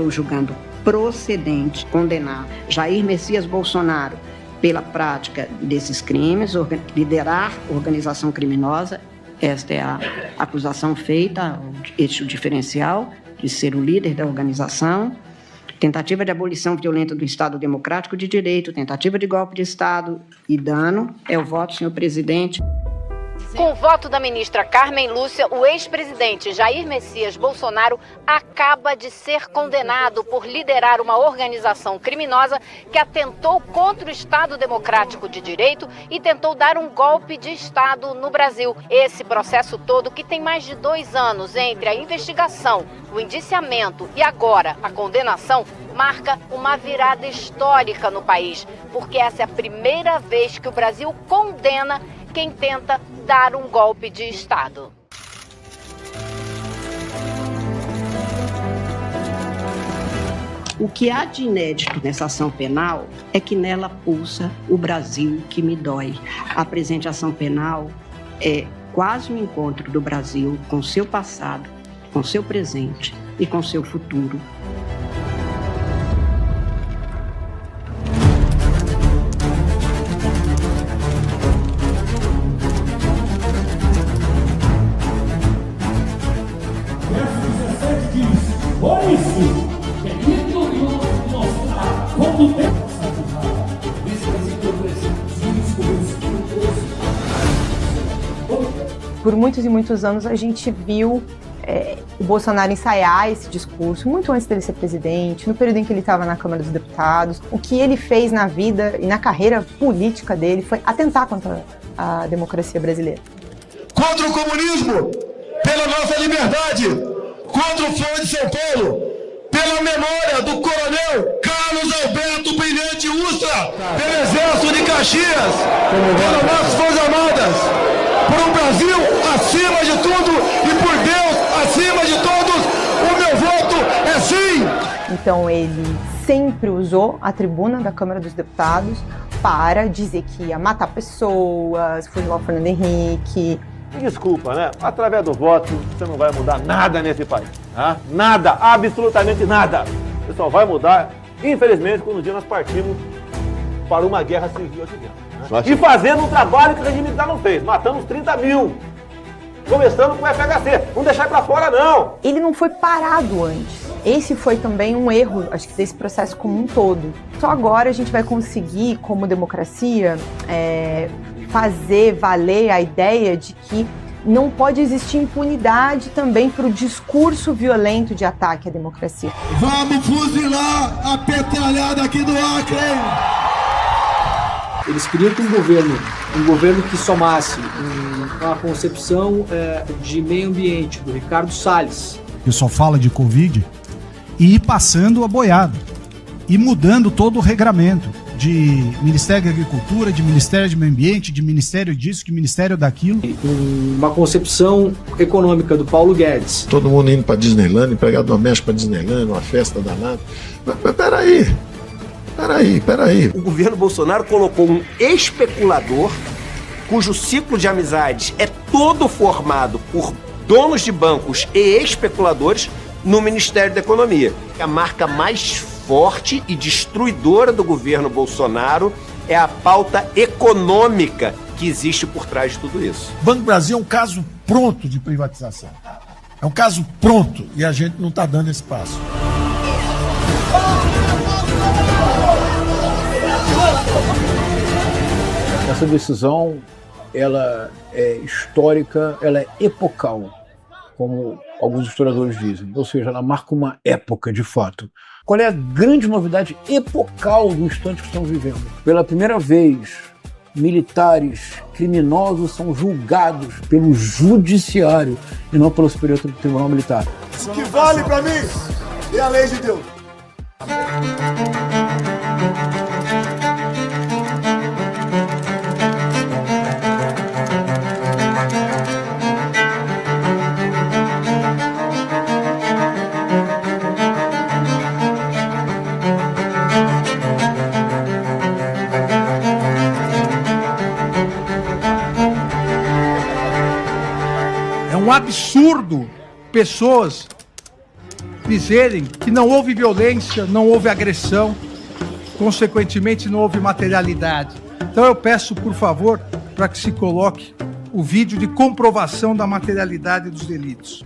estou julgando procedente condenar Jair Messias Bolsonaro pela prática desses crimes, liderar organização criminosa. Esta é a acusação feita, este diferencial de ser o líder da organização. Tentativa de abolição violenta do Estado Democrático de Direito, tentativa de golpe de Estado e dano. É o voto, senhor presidente. Com o voto da ministra Carmen Lúcia, o ex-presidente Jair Messias Bolsonaro acaba de ser condenado por liderar uma organização criminosa que atentou contra o Estado Democrático de Direito e tentou dar um golpe de Estado no Brasil. Esse processo todo, que tem mais de 2 anos entre a investigação, o indiciamento e agora a condenação, marca uma virada histórica no país, porque essa é a primeira vez que o Brasil condena quem tenta dar um golpe de Estado. O que há de inédito nessa ação penal é que nela pulsa o Brasil que me dói. A presente ação penal é quase um encontro do Brasil com seu passado, com seu presente e com seu futuro. Por muitos e muitos anos a gente viu o Bolsonaro ensaiar esse discurso, muito antes dele ser presidente, no período em que ele estava na Câmara dos Deputados. O que ele fez na vida e na carreira política dele foi atentar contra a democracia brasileira. Contra o comunismo, pela nossa liberdade, contra o Fórum de São Paulo, pela memória do coronel Carlos Alberto Brilhante Ustra, pelo Exército de Caxias, pelas nossas Forças Armadas, por um Brasil acima de tudo e por Deus acima de todos, o meu voto é sim! Então ele sempre usou a tribuna da Câmara dos Deputados para dizer que ia matar pessoas, fuzilar o Fernando Henrique. Desculpa, né? Através do voto você não vai mudar nada nesse país. Tá? Nada, absolutamente nada. Você só vai mudar, infelizmente, quando um dia nós partimos para uma guerra civil aqui dentro. E fazendo um trabalho que o regime militar não fez, matando uns 30 mil. Começando com o FHC, não deixar pra fora não. Ele não foi parado antes. Esse foi também um erro, acho que desse processo como um todo. Só agora a gente vai conseguir, como democracia, fazer valer a ideia de que não pode existir impunidade também para o discurso violento de ataque à democracia. Vamos fuzilar a petralhada aqui do Acre! Eles queriam que um governo que somasse uma concepção de meio ambiente do Ricardo Salles. Que só fala de Covid, e ir passando a boiada, e mudando todo o regramento de Ministério da Agricultura, de Ministério do Meio Ambiente, de Ministério disso, de Ministério daquilo. Uma concepção econômica do Paulo Guedes. Todo mundo indo para Disneyland, empregado doméstico para Disneyland, uma festa danada. Mas peraí. O governo Bolsonaro colocou um especulador cujo ciclo de amizades é todo formado por donos de bancos e especuladores no Ministério da Economia. A marca mais forte e destruidora do governo Bolsonaro é a pauta econômica que existe por trás de tudo isso. O Banco do Brasil é um caso pronto de privatização. É um caso pronto e a gente não está dando esse passo. Essa decisão, ela é histórica, ela é epocal, como alguns historiadores dizem. Ou seja, ela marca uma época, de fato. Qual é a grande novidade epocal do instante que estamos vivendo? Pela primeira vez, militares criminosos são julgados pelo judiciário e não pelo Superior Tribunal Militar. O que vale para mim é a lei de Deus. É um absurdo pessoas dizerem que não houve violência, não houve agressão, consequentemente não houve materialidade. Então eu peço, por favor, para que se coloque o vídeo de comprovação da materialidade dos delitos.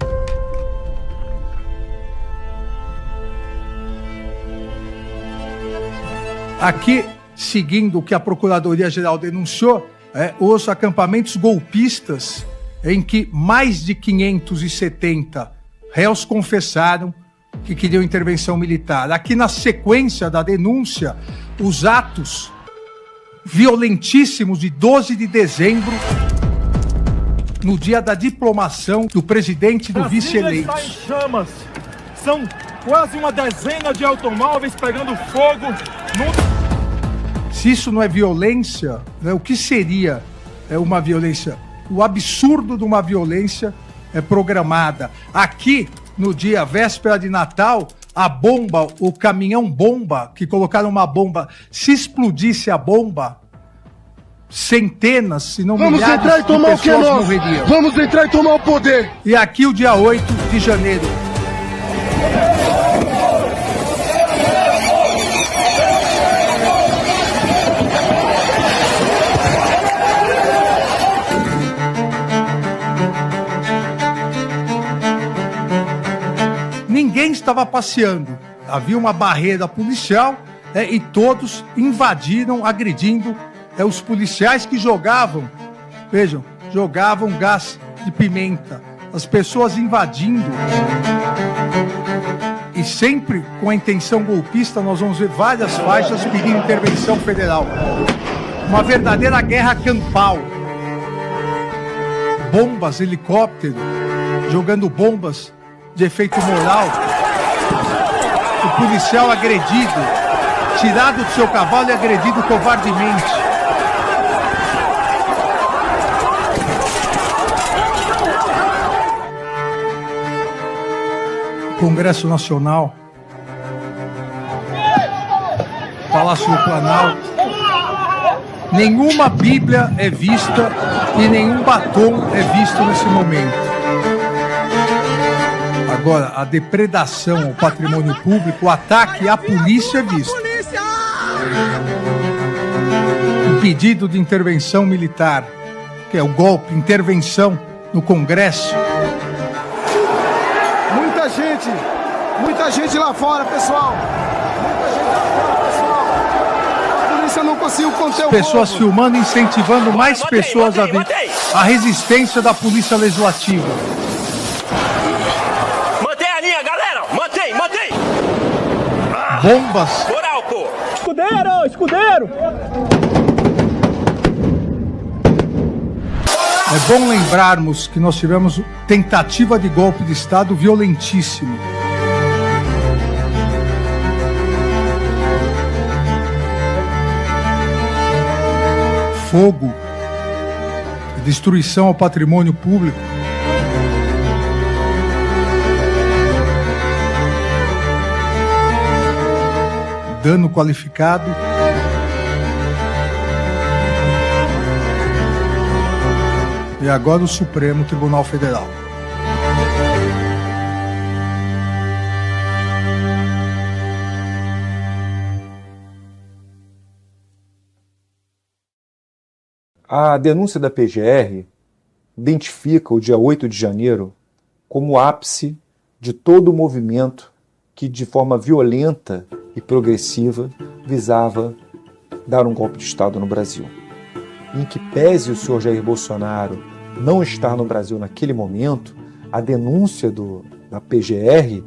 Aqui, seguindo o que a Procuradoria-Geral denunciou, os acampamentos golpistas, em que mais de 570 réus confessaram que queriam intervenção militar. Aqui, na sequência da denúncia, os atos violentíssimos de 12 de dezembro, no dia da diplomação do presidente e do vice-eleito. Brasília está em chamas. São quase uma dezena de automóveis pegando fogo. Se isso não é violência, o que seria uma violência? O absurdo de uma violência programada. Aqui, no dia véspera de Natal, a bomba, o caminhão bomba, que colocaram uma bomba, se explodisse a bomba, centenas, se não milhares de pessoas morreriam. Vamos entrar e tomar o poder. E aqui o dia 8 de janeiro. Ninguém estava passeando. Havia uma barreira policial e todos invadiram, agredindo os policiais que jogavam, vejam, jogavam gás de pimenta. As pessoas invadindo. E sempre com a intenção golpista, nós vamos ver várias faixas pedindo intervenção federal. Uma verdadeira guerra campal. Bombas, helicóptero, jogando bombas de efeito moral. O policial agredido, tirado do seu cavalo e agredido covardemente. Congresso Nacional, Palácio do Planalto, nenhuma Bíblia é vista e nenhum batom é visto nesse momento. Agora, a depredação ao patrimônio público, o ataque à polícia é visto. O pedido de intervenção militar, que é o golpe, intervenção no Congresso. Muita gente lá fora, pessoal. Muita gente lá fora, pessoal. A polícia não conseguiu conter o pessoas povo. Filmando, incentivando mais pessoas a vir. A resistência da polícia legislativa. Mantém a linha, galera. Mantém. Bombas. Moral, pô. Escudeiro. É bom lembrarmos que nós tivemos tentativa de golpe de Estado violentíssimo. Fogo, destruição ao patrimônio público. Dano qualificado. E agora o Supremo Tribunal Federal. A denúncia da PGR identifica o dia 8 de janeiro como o ápice de todo o movimento que, de forma violenta e progressiva, visava dar um golpe de Estado no Brasil. Em que pese o senhor Jair Bolsonaro não estar no Brasil naquele momento, a denúncia da PGR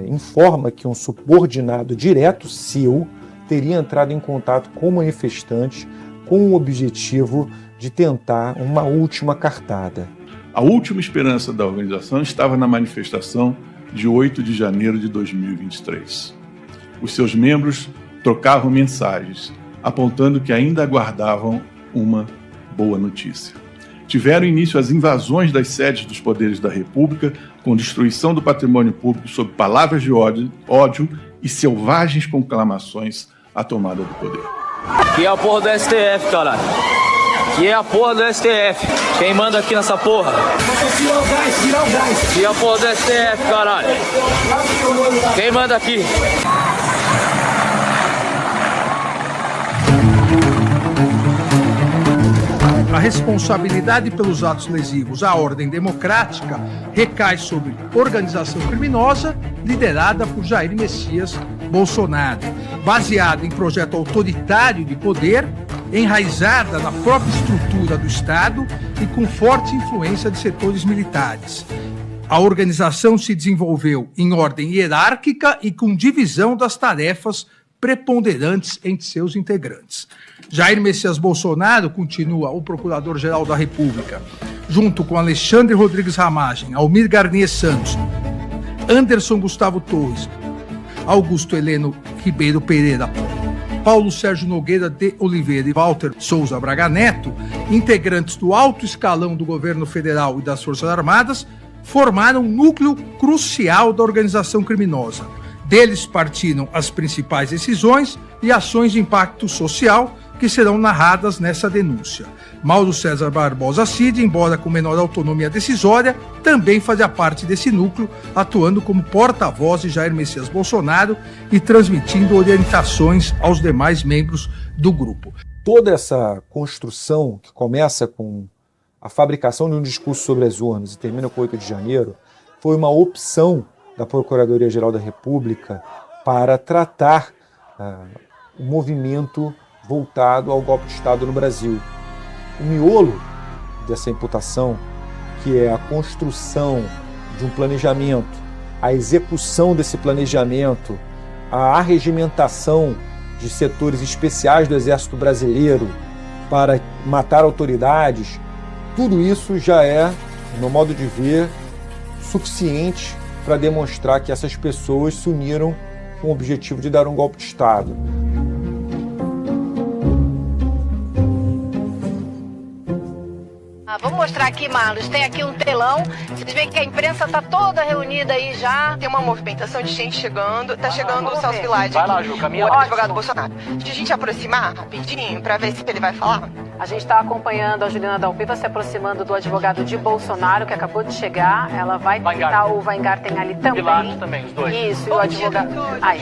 informa que um subordinado direto seu teria entrado em contato com manifestantes com o objetivo de tentar uma última cartada. A última esperança da organização estava na manifestação de 8 de janeiro de 2023. Os seus membros trocavam mensagens, apontando que ainda aguardavam uma boa notícia. Tiveram início as invasões das sedes dos poderes da República, com destruição do patrimônio público sob palavras de ódio e selvagens conclamações à tomada do poder. Que é o porra do STF, caralho. Que é a porra do STF. Quem manda aqui nessa porra? Tirar o gás. Que é a porra do STF, caralho. Quem manda aqui? A responsabilidade pelos atos lesivos à ordem democrática recai sobre organização criminosa liderada por Jair Messias Bolsonaro, baseada em projeto autoritário de poder, enraizada na própria estrutura do Estado e com forte influência de setores militares. A organização se desenvolveu em ordem hierárquica e com divisão das tarefas preponderantes entre seus integrantes. Jair Messias Bolsonaro continua o Procurador-Geral da República, junto com Alexandre Rodrigues Ramagem, Almir Garnier Santos, Anderson Gustavo Torres, Augusto Heleno Ribeiro Pereira, Paulo Sérgio Nogueira de Oliveira e Walter Souza Braga Neto, integrantes do alto escalão do governo federal e das Forças Armadas, formaram um núcleo crucial da organização criminosa. Deles partiram as principais decisões e ações de impacto social que serão narradas nessa denúncia. Mauro César Barbosa Cid, embora com menor autonomia decisória, também fazia parte desse núcleo, atuando como porta-voz de Jair Messias Bolsonaro e transmitindo orientações aos demais membros do grupo. Toda essa construção que começa com a fabricação de um discurso sobre as urnas e termina com 8 de janeiro, foi uma opção da Procuradoria-Geral da República para tratar o movimento voltado ao golpe de Estado no Brasil. O miolo dessa imputação, que é a construção de um planejamento, a execução desse planejamento, a arregimentação de setores especiais do Exército Brasileiro para matar autoridades, tudo isso já é, no meu modo de ver, suficiente para demonstrar que essas pessoas se uniram com o objetivo de dar um golpe de Estado. Vamos mostrar aqui, Marlos, tem aqui um telão, vocês veem que a imprensa tá toda reunida aí já. Tem uma movimentação de gente chegando, tá chegando o Celso Vilade Vai lá, Ju, caminha o lá. advogado Bolsonaro. Deixa a gente aproximar rapidinho pra ver se ele vai falar. A gente está acompanhando a Juliana Dalpiva se aproximando do advogado de Bolsonaro, que acabou de chegar. Ela vai tentar, o Weingarten ali também. Vilard também, os dois. Isso, o advogado. Aí.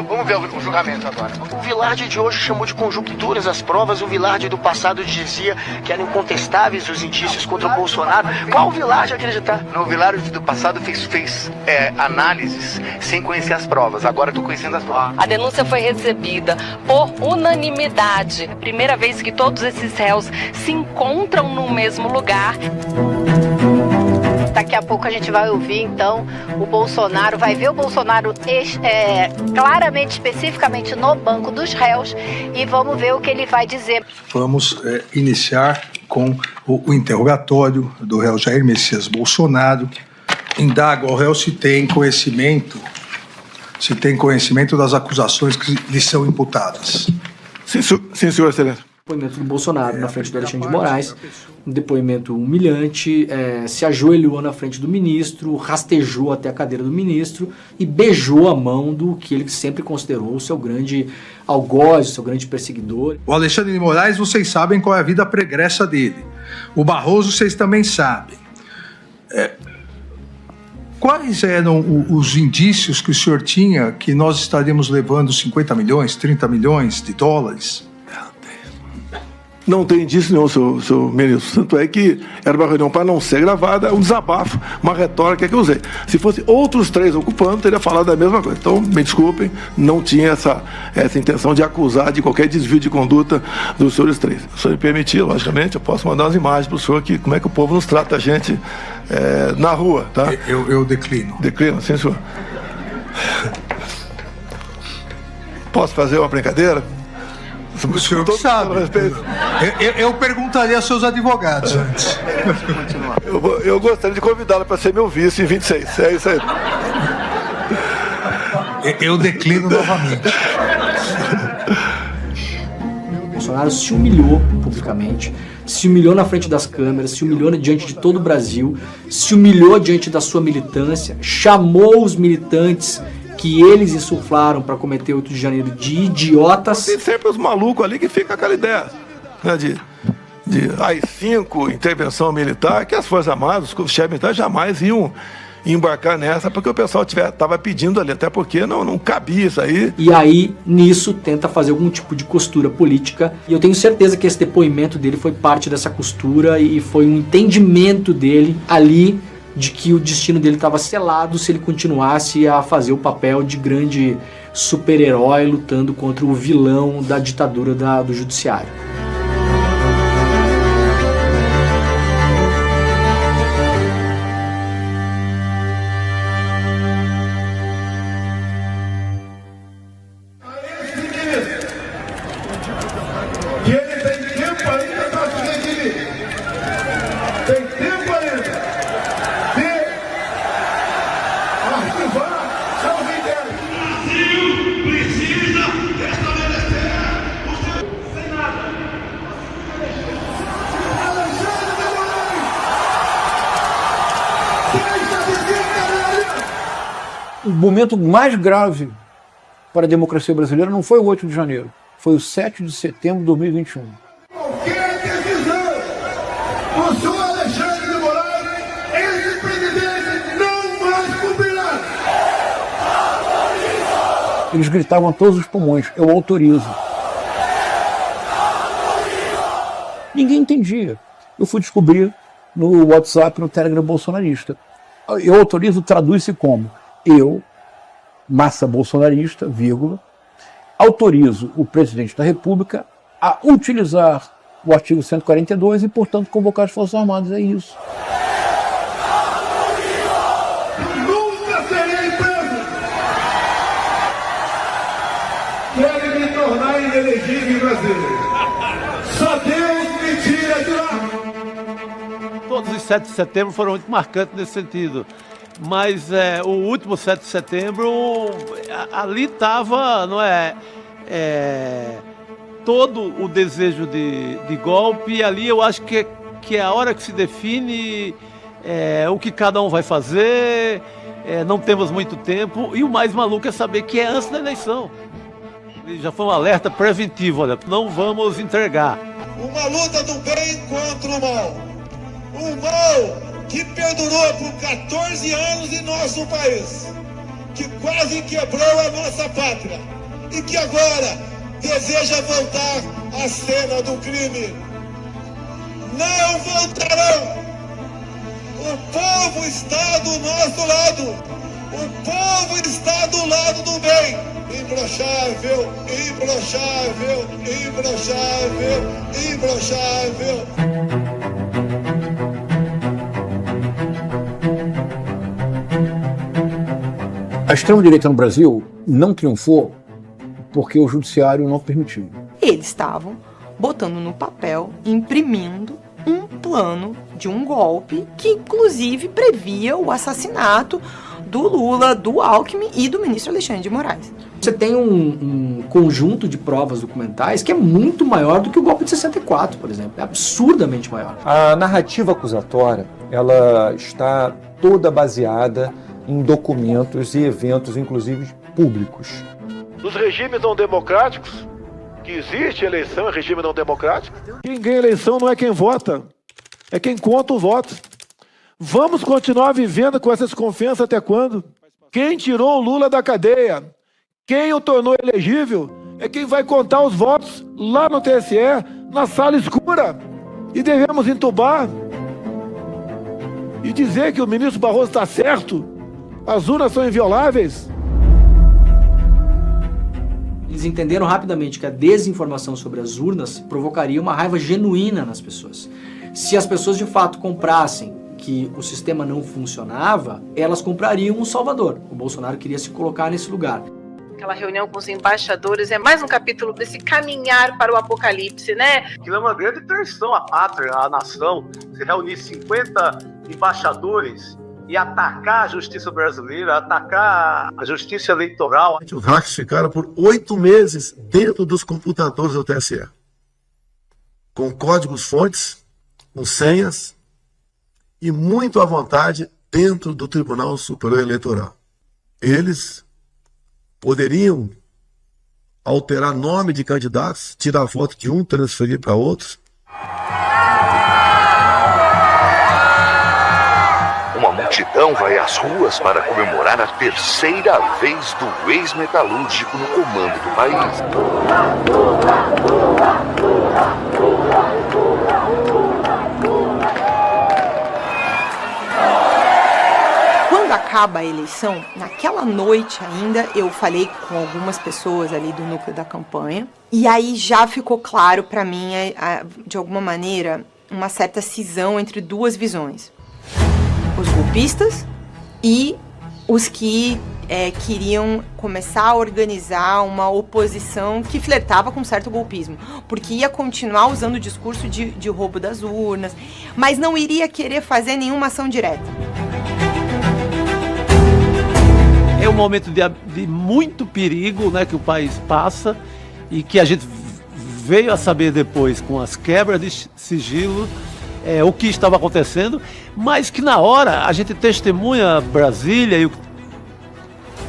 Vamos ver o julgamento agora. O Vilard de hoje chamou de conjunturas as provas. O Vilard do passado dizia que eram incontestáveis os indícios contra o Bolsonaro. Qual Vilard acreditar? No Vilard do passado fez análises sem conhecer as provas. Agora estou conhecendo as provas. A denúncia foi recebida por unanimidade. Primeira vez que todos esses réus se encontram no mesmo lugar. Daqui a pouco a gente vai ouvir, então, o Bolsonaro, vai ver o Bolsonaro claramente, especificamente no banco dos réus, e vamos ver o que ele vai dizer. Vamos iniciar com o interrogatório do réu Jair Messias Bolsonaro. Indaga ao réu se tem conhecimento das acusações que lhe são imputadas. Sim, senhor excelência. Depoimento do Bolsonaro na frente do Alexandre de Moraes, um depoimento humilhante, se ajoelhou na frente do ministro, rastejou até a cadeira do ministro e beijou a mão do que ele sempre considerou o seu grande algoz, o seu grande perseguidor. O Alexandre de Moraes, vocês sabem qual é a vida pregressa dele. O Barroso, vocês também sabem. Quais eram os indícios que o senhor tinha que nós estaríamos levando 50 milhões, 30 milhões de dólares? Não tem indício nenhum, seu ministro. Tanto é que era uma reunião para não ser gravada, um desabafo, uma retórica que eu usei. Se fosse outros 3 ocupando, teria falado a mesma coisa. Então, me desculpem, não tinha essa intenção de acusar de qualquer desvio de conduta dos senhores 3. Se o senhor me permitir, logicamente, eu posso mandar umas imagens para o senhor que como é que o povo nos trata a gente na rua, tá? Eu declino. Declino, sim, senhor. Posso fazer uma brincadeira? O senhor sabe. Eu perguntaria aos seus advogados antes. Eu gostaria de convidá-lo para ser meu vice em 26. É isso aí. Eu declino novamente. Bolsonaro se humilhou publicamente, se humilhou na frente das câmeras, se humilhou diante de todo o Brasil, se humilhou diante da sua militância, chamou os militantes que eles insuflaram para cometer 8 de janeiro de idiotas. Tem sempre os malucos ali que ficam com aquela ideia, né, AI-5, intervenção militar, que as Forças Armadas, os chefes militares jamais iam embarcar nessa, porque o pessoal estava pedindo ali, até porque não cabia isso aí. E aí, nisso, tenta fazer algum tipo de costura política, e eu tenho certeza que esse depoimento dele foi parte dessa costura e foi um entendimento dele ali de que o destino dele estava selado se ele continuasse a fazer o papel de grande super-herói lutando contra o vilão da ditadura do judiciário. O momento mais grave para a democracia brasileira não foi o 8 de janeiro, foi o 7 de setembro de 2021. Qualquer decisão do senhor Alexandre de Moraes, esse presidente não mais cumprirá. Eles gritavam a todos os pulmões: eu autorizo. Ninguém entendia. Eu fui descobrir no WhatsApp, no Telegram bolsonarista. Eu autorizo traduz-se como: eu, massa bolsonarista, vírgula, autorizo o presidente da República a utilizar o artigo 142 e, portanto, convocar as Forças Armadas. É isso. Nunca serei preso. Querem me tornar inelegível em Brasília. Só Deus me tira de lá. Todos os 7 de setembro foram muito marcantes nesse sentido. Mas o último 7 de setembro, ali estava, não é, todo o desejo de golpe, e ali eu acho que é a hora que se define o que cada um vai fazer, não temos muito tempo, e o mais maluco é saber que é antes da eleição. E já foi um alerta preventivo, olha, não vamos entregar. Uma luta do bem contra o mal. O mal que perdurou por 14 anos em nosso país, que quase quebrou a nossa pátria e que agora deseja voltar à cena do crime. Não voltarão! O povo está do nosso lado! O povo está do lado do bem! Imbrochável, imbrochável, imbrochável, imbrochável! A extrema-direita no Brasil não triunfou porque o judiciário não permitiu. Eles estavam botando no papel, imprimindo um plano de um golpe que, inclusive, previa o assassinato do Lula, do Alckmin e do ministro Alexandre de Moraes. Você tem um conjunto de provas documentais que é muito maior do que o golpe de 64, por exemplo. É absurdamente maior. A narrativa acusatória, ela está toda baseada em documentos e eventos, inclusive públicos. Nos regimes não democráticos, que existe eleição, é regime não democrático, quem ganha eleição não é quem vota, é quem conta os votos. Vamos continuar vivendo com essa desconfiança até quando? Quem tirou o Lula da cadeia, quem o tornou elegível, é quem vai contar os votos lá no TSE, na sala escura. E devemos entubar e dizer que o ministro Barroso está certo. As urnas são invioláveis. Eles entenderam rapidamente que a desinformação sobre as urnas provocaria uma raiva genuína nas pessoas. Se as pessoas de fato comprassem que o sistema não funcionava, elas comprariam um salvador. O Bolsonaro queria se colocar nesse lugar. Aquela reunião com os embaixadores é mais um capítulo desse caminhar para o apocalipse, né? Aquilo é uma grande traição à pátria, à nação. Se reunir 50 embaixadores e atacar a justiça brasileira, atacar a justiça eleitoral. Os hackers ficaram por 8 meses dentro dos computadores do TSE, com códigos-fontes, com senhas e muito à vontade dentro do Tribunal Superior Eleitoral. Eles poderiam alterar nome de candidatos, tirar voto de um, transferir para outros. multidão vai às ruas para comemorar a terceira vez do ex-metalúrgico no comando do país. Quando acaba a eleição, naquela noite ainda, eu falei com algumas pessoas ali do núcleo da campanha, e aí já ficou claro para mim, de alguma maneira, uma certa cisão entre duas visões. Os golpistas e os que queriam começar a organizar uma oposição que flertava com certo golpismo, porque ia continuar usando o discurso de roubo das urnas, mas não iria querer fazer nenhuma ação direta. É um momento de muito perigo, né, que o país passa e que a gente veio a saber depois com as quebras de sigilo o que estava acontecendo, mas que na hora a gente testemunha Brasília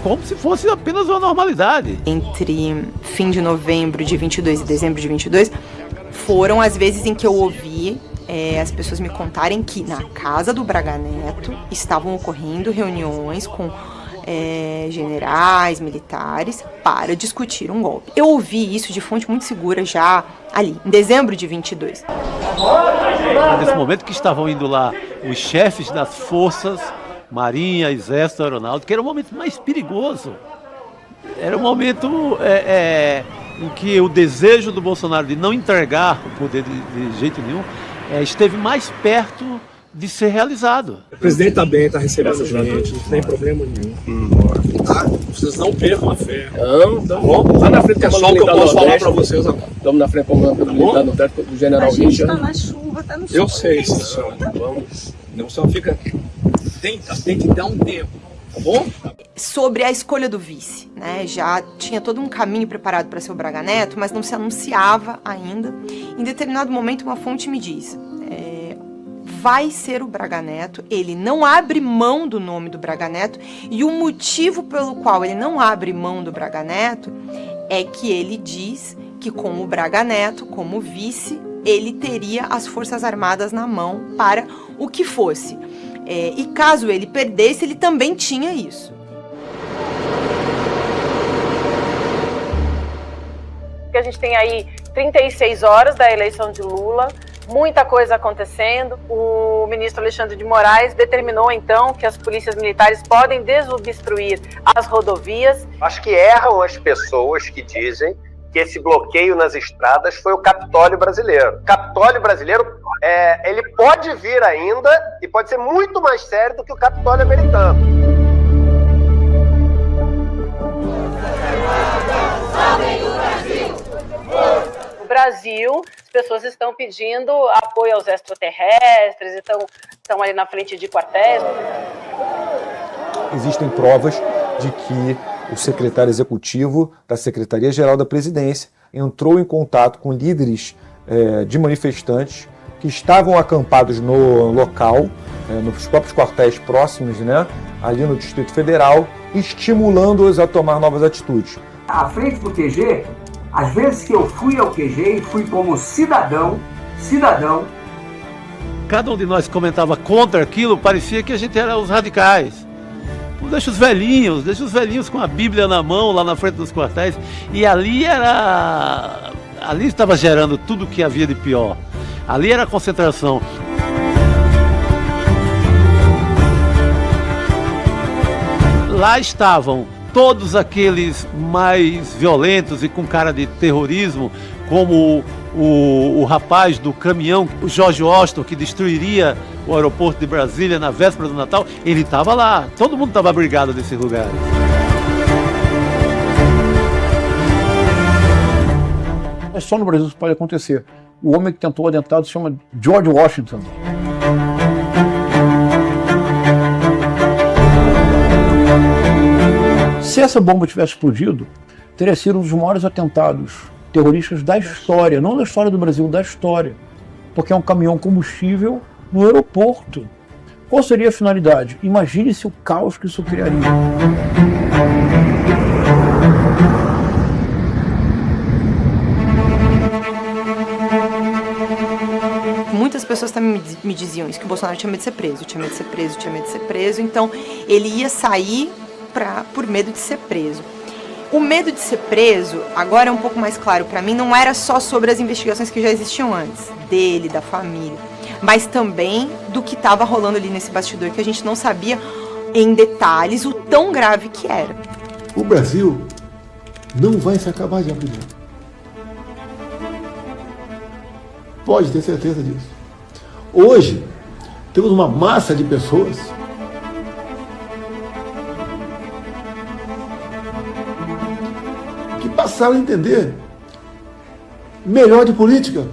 como se fosse apenas uma normalidade. Entre fim de novembro de 22 e dezembro de 22, foram as vezes em que eu ouvi as pessoas me contarem que na casa do Braga Neto estavam ocorrendo reuniões com generais, militares, para discutir um golpe. Eu ouvi isso de fonte muito segura já ali, em dezembro de 22. Nesse momento que estavam indo lá os chefes das forças, Marinha, Exército, Aeronáutica, era o momento mais perigoso. Era um momento em que o desejo do Bolsonaro de não entregar o poder de jeito nenhum esteve mais perto de ser realizado. O presidente está bem, está recebendo gente, não tem problema nenhum. Vocês não percam a fé. Não, lá na frente, só o que eu posso falar para vocês agora. Estamos na frente do militar no teto do general Richard. A gente está na chuva, está no sol. Eu sei, senhor. Vamos. Não só fica. Tem que dar um tempo, tá bom? Sobre a escolha do vice, né? Já tinha todo um caminho preparado para ser o Braga Neto, mas não se anunciava ainda. Em determinado momento, uma fonte me diz: vai ser o Braga Neto, ele não abre mão do nome do Braga Neto, e o motivo pelo qual ele não abre mão do Braga Neto é que ele diz que com o Braga Neto, como vice, ele teria as Forças Armadas na mão para o que fosse. E caso ele perdesse, ele também tinha isso. A gente tem aí 36 horas da eleição de Lula, muita coisa acontecendo. O ministro Alexandre de Moraes determinou, então, que as polícias militares podem desobstruir as rodovias. Acho que erram as pessoas que dizem que esse bloqueio nas estradas foi o Capitólio brasileiro. O Capitólio brasileiro, ele pode vir ainda e pode ser muito mais sério do que o Capitólio americano. No Brasil, as pessoas estão pedindo apoio aos extraterrestres, estão ali na frente de quartéis. Existem provas de que o secretário executivo da Secretaria-Geral da Presidência entrou em contato com líderes de manifestantes que estavam acampados no local, nos próprios quartéis próximos, né, ali no Distrito Federal, estimulando-os a tomar novas atitudes. À frente do QG, às vezes que eu fui ao QG e fui como cidadão, cada um de nós comentava contra aquilo, parecia que a gente era os radicais. Deixa os velhinhos com a Bíblia na mão, lá na frente dos quartéis, e ali estava gerando tudo o que havia de pior. Ali era a concentração. Lá estavam todos aqueles mais violentos e com cara de terrorismo, como o rapaz do caminhão, o Jorge Washington, que destruiria o aeroporto de Brasília na véspera do Natal. Ele estava lá, todo mundo estava abrigado nesse lugar. Mas só no Brasil isso pode acontecer. O homem que tentou o atentado se chama George Washington. Se essa bomba tivesse explodido, teria sido um dos maiores atentados terroristas da história, não da história do Brasil, da história. Porque é um caminhão combustível no aeroporto. Qual seria a finalidade? Imagine-se o caos que isso criaria. muitas pessoas também me diziam isso, que o Bolsonaro tinha medo de ser preso, tinha medo de ser preso, tinha medo de ser preso. Então, ele ia sair por medo de ser preso. O medo de ser preso, agora é um pouco mais claro para mim, não era só sobre as investigações que já existiam antes, dele, da família, mas também do que estava rolando ali nesse bastidor, que a gente não sabia em detalhes o tão grave que era. O Brasil não vai se acabar de abrir. Pode ter certeza disso. Hoje, temos uma massa de pessoas que passaram a entender melhor de política.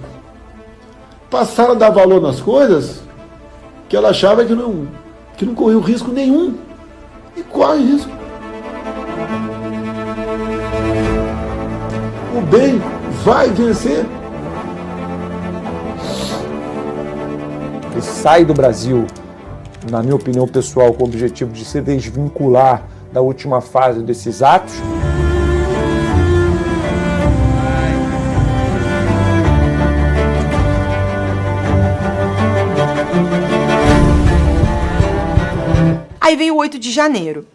Passaram a dar valor nas coisas que ela achava que não corria risco nenhum. E corre risco. O bem vai vencer. Ele sai do Brasil, na minha opinião pessoal, com o objetivo de se desvincular da última fase desses atos. Aí veio o 8 de janeiro.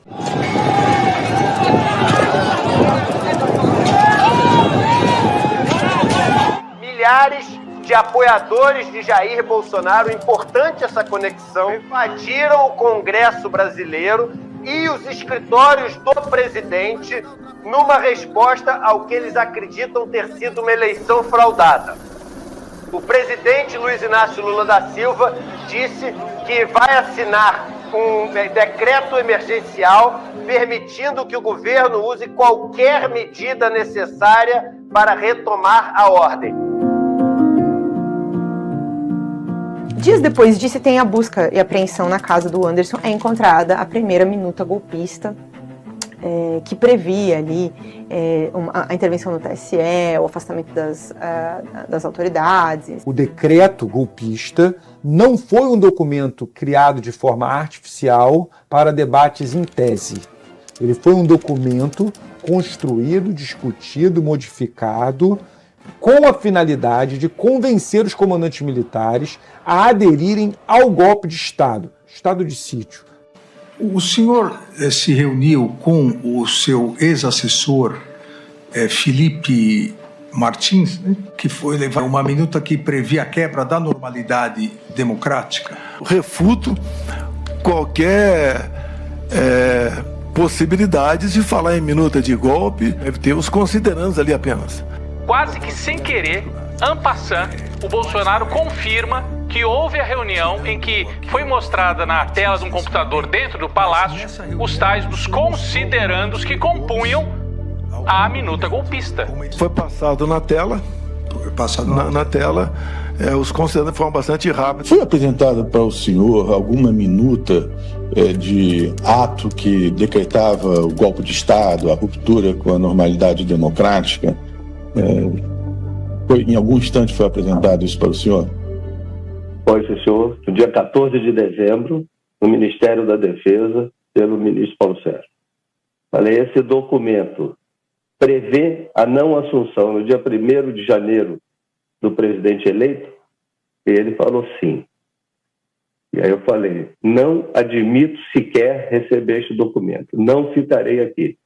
Milhares de apoiadores de Jair Bolsonaro, importante essa conexão, invadiram o Congresso brasileiro e os escritórios do presidente numa resposta ao que eles acreditam ter sido uma eleição fraudada. O presidente Luiz Inácio Lula da Silva disse que vai assinar um decreto emergencial permitindo que o governo use qualquer medida necessária para retomar a ordem. Dias depois disso, tem a busca e apreensão na casa do Anderson. É encontrada a primeira minuta golpista que previa ali a intervenção no TSE, o afastamento das autoridades. O decreto golpista não foi um documento criado de forma artificial para debates em tese. Ele foi um documento construído, discutido, modificado, com a finalidade de convencer os comandantes militares a aderirem ao golpe de Estado de sítio. O senhor se reuniu com o seu ex-assessor Felipe Martins, né, que foi levar uma minuta que previa a quebra da normalidade democrática? Refuto qualquer possibilidade de falar em minuta de golpe. Deve ter os considerandos ali apenas. Quase que sem querer, en passant, o Bolsonaro confirma que houve a reunião em que foi mostrada na tela de um computador dentro do palácio os tais dos considerandos que compunham a minuta golpista. Foi passado na tela, na tela, os considerandos foram bastante rápidos. Foi apresentada para o senhor alguma minuta de ato que decretava o golpe de Estado, a ruptura com a normalidade democrática? Em algum instante foi apresentado isso para o senhor? Foi, senhor, no dia 14 de dezembro, no Ministério da Defesa, pelo ministro Paulo Sérgio. Falei, esse documento prevê a não assunção no dia 1º de janeiro do presidente eleito? E ele falou sim. E aí eu falei, não admito sequer receber este documento, não ficarei aqui.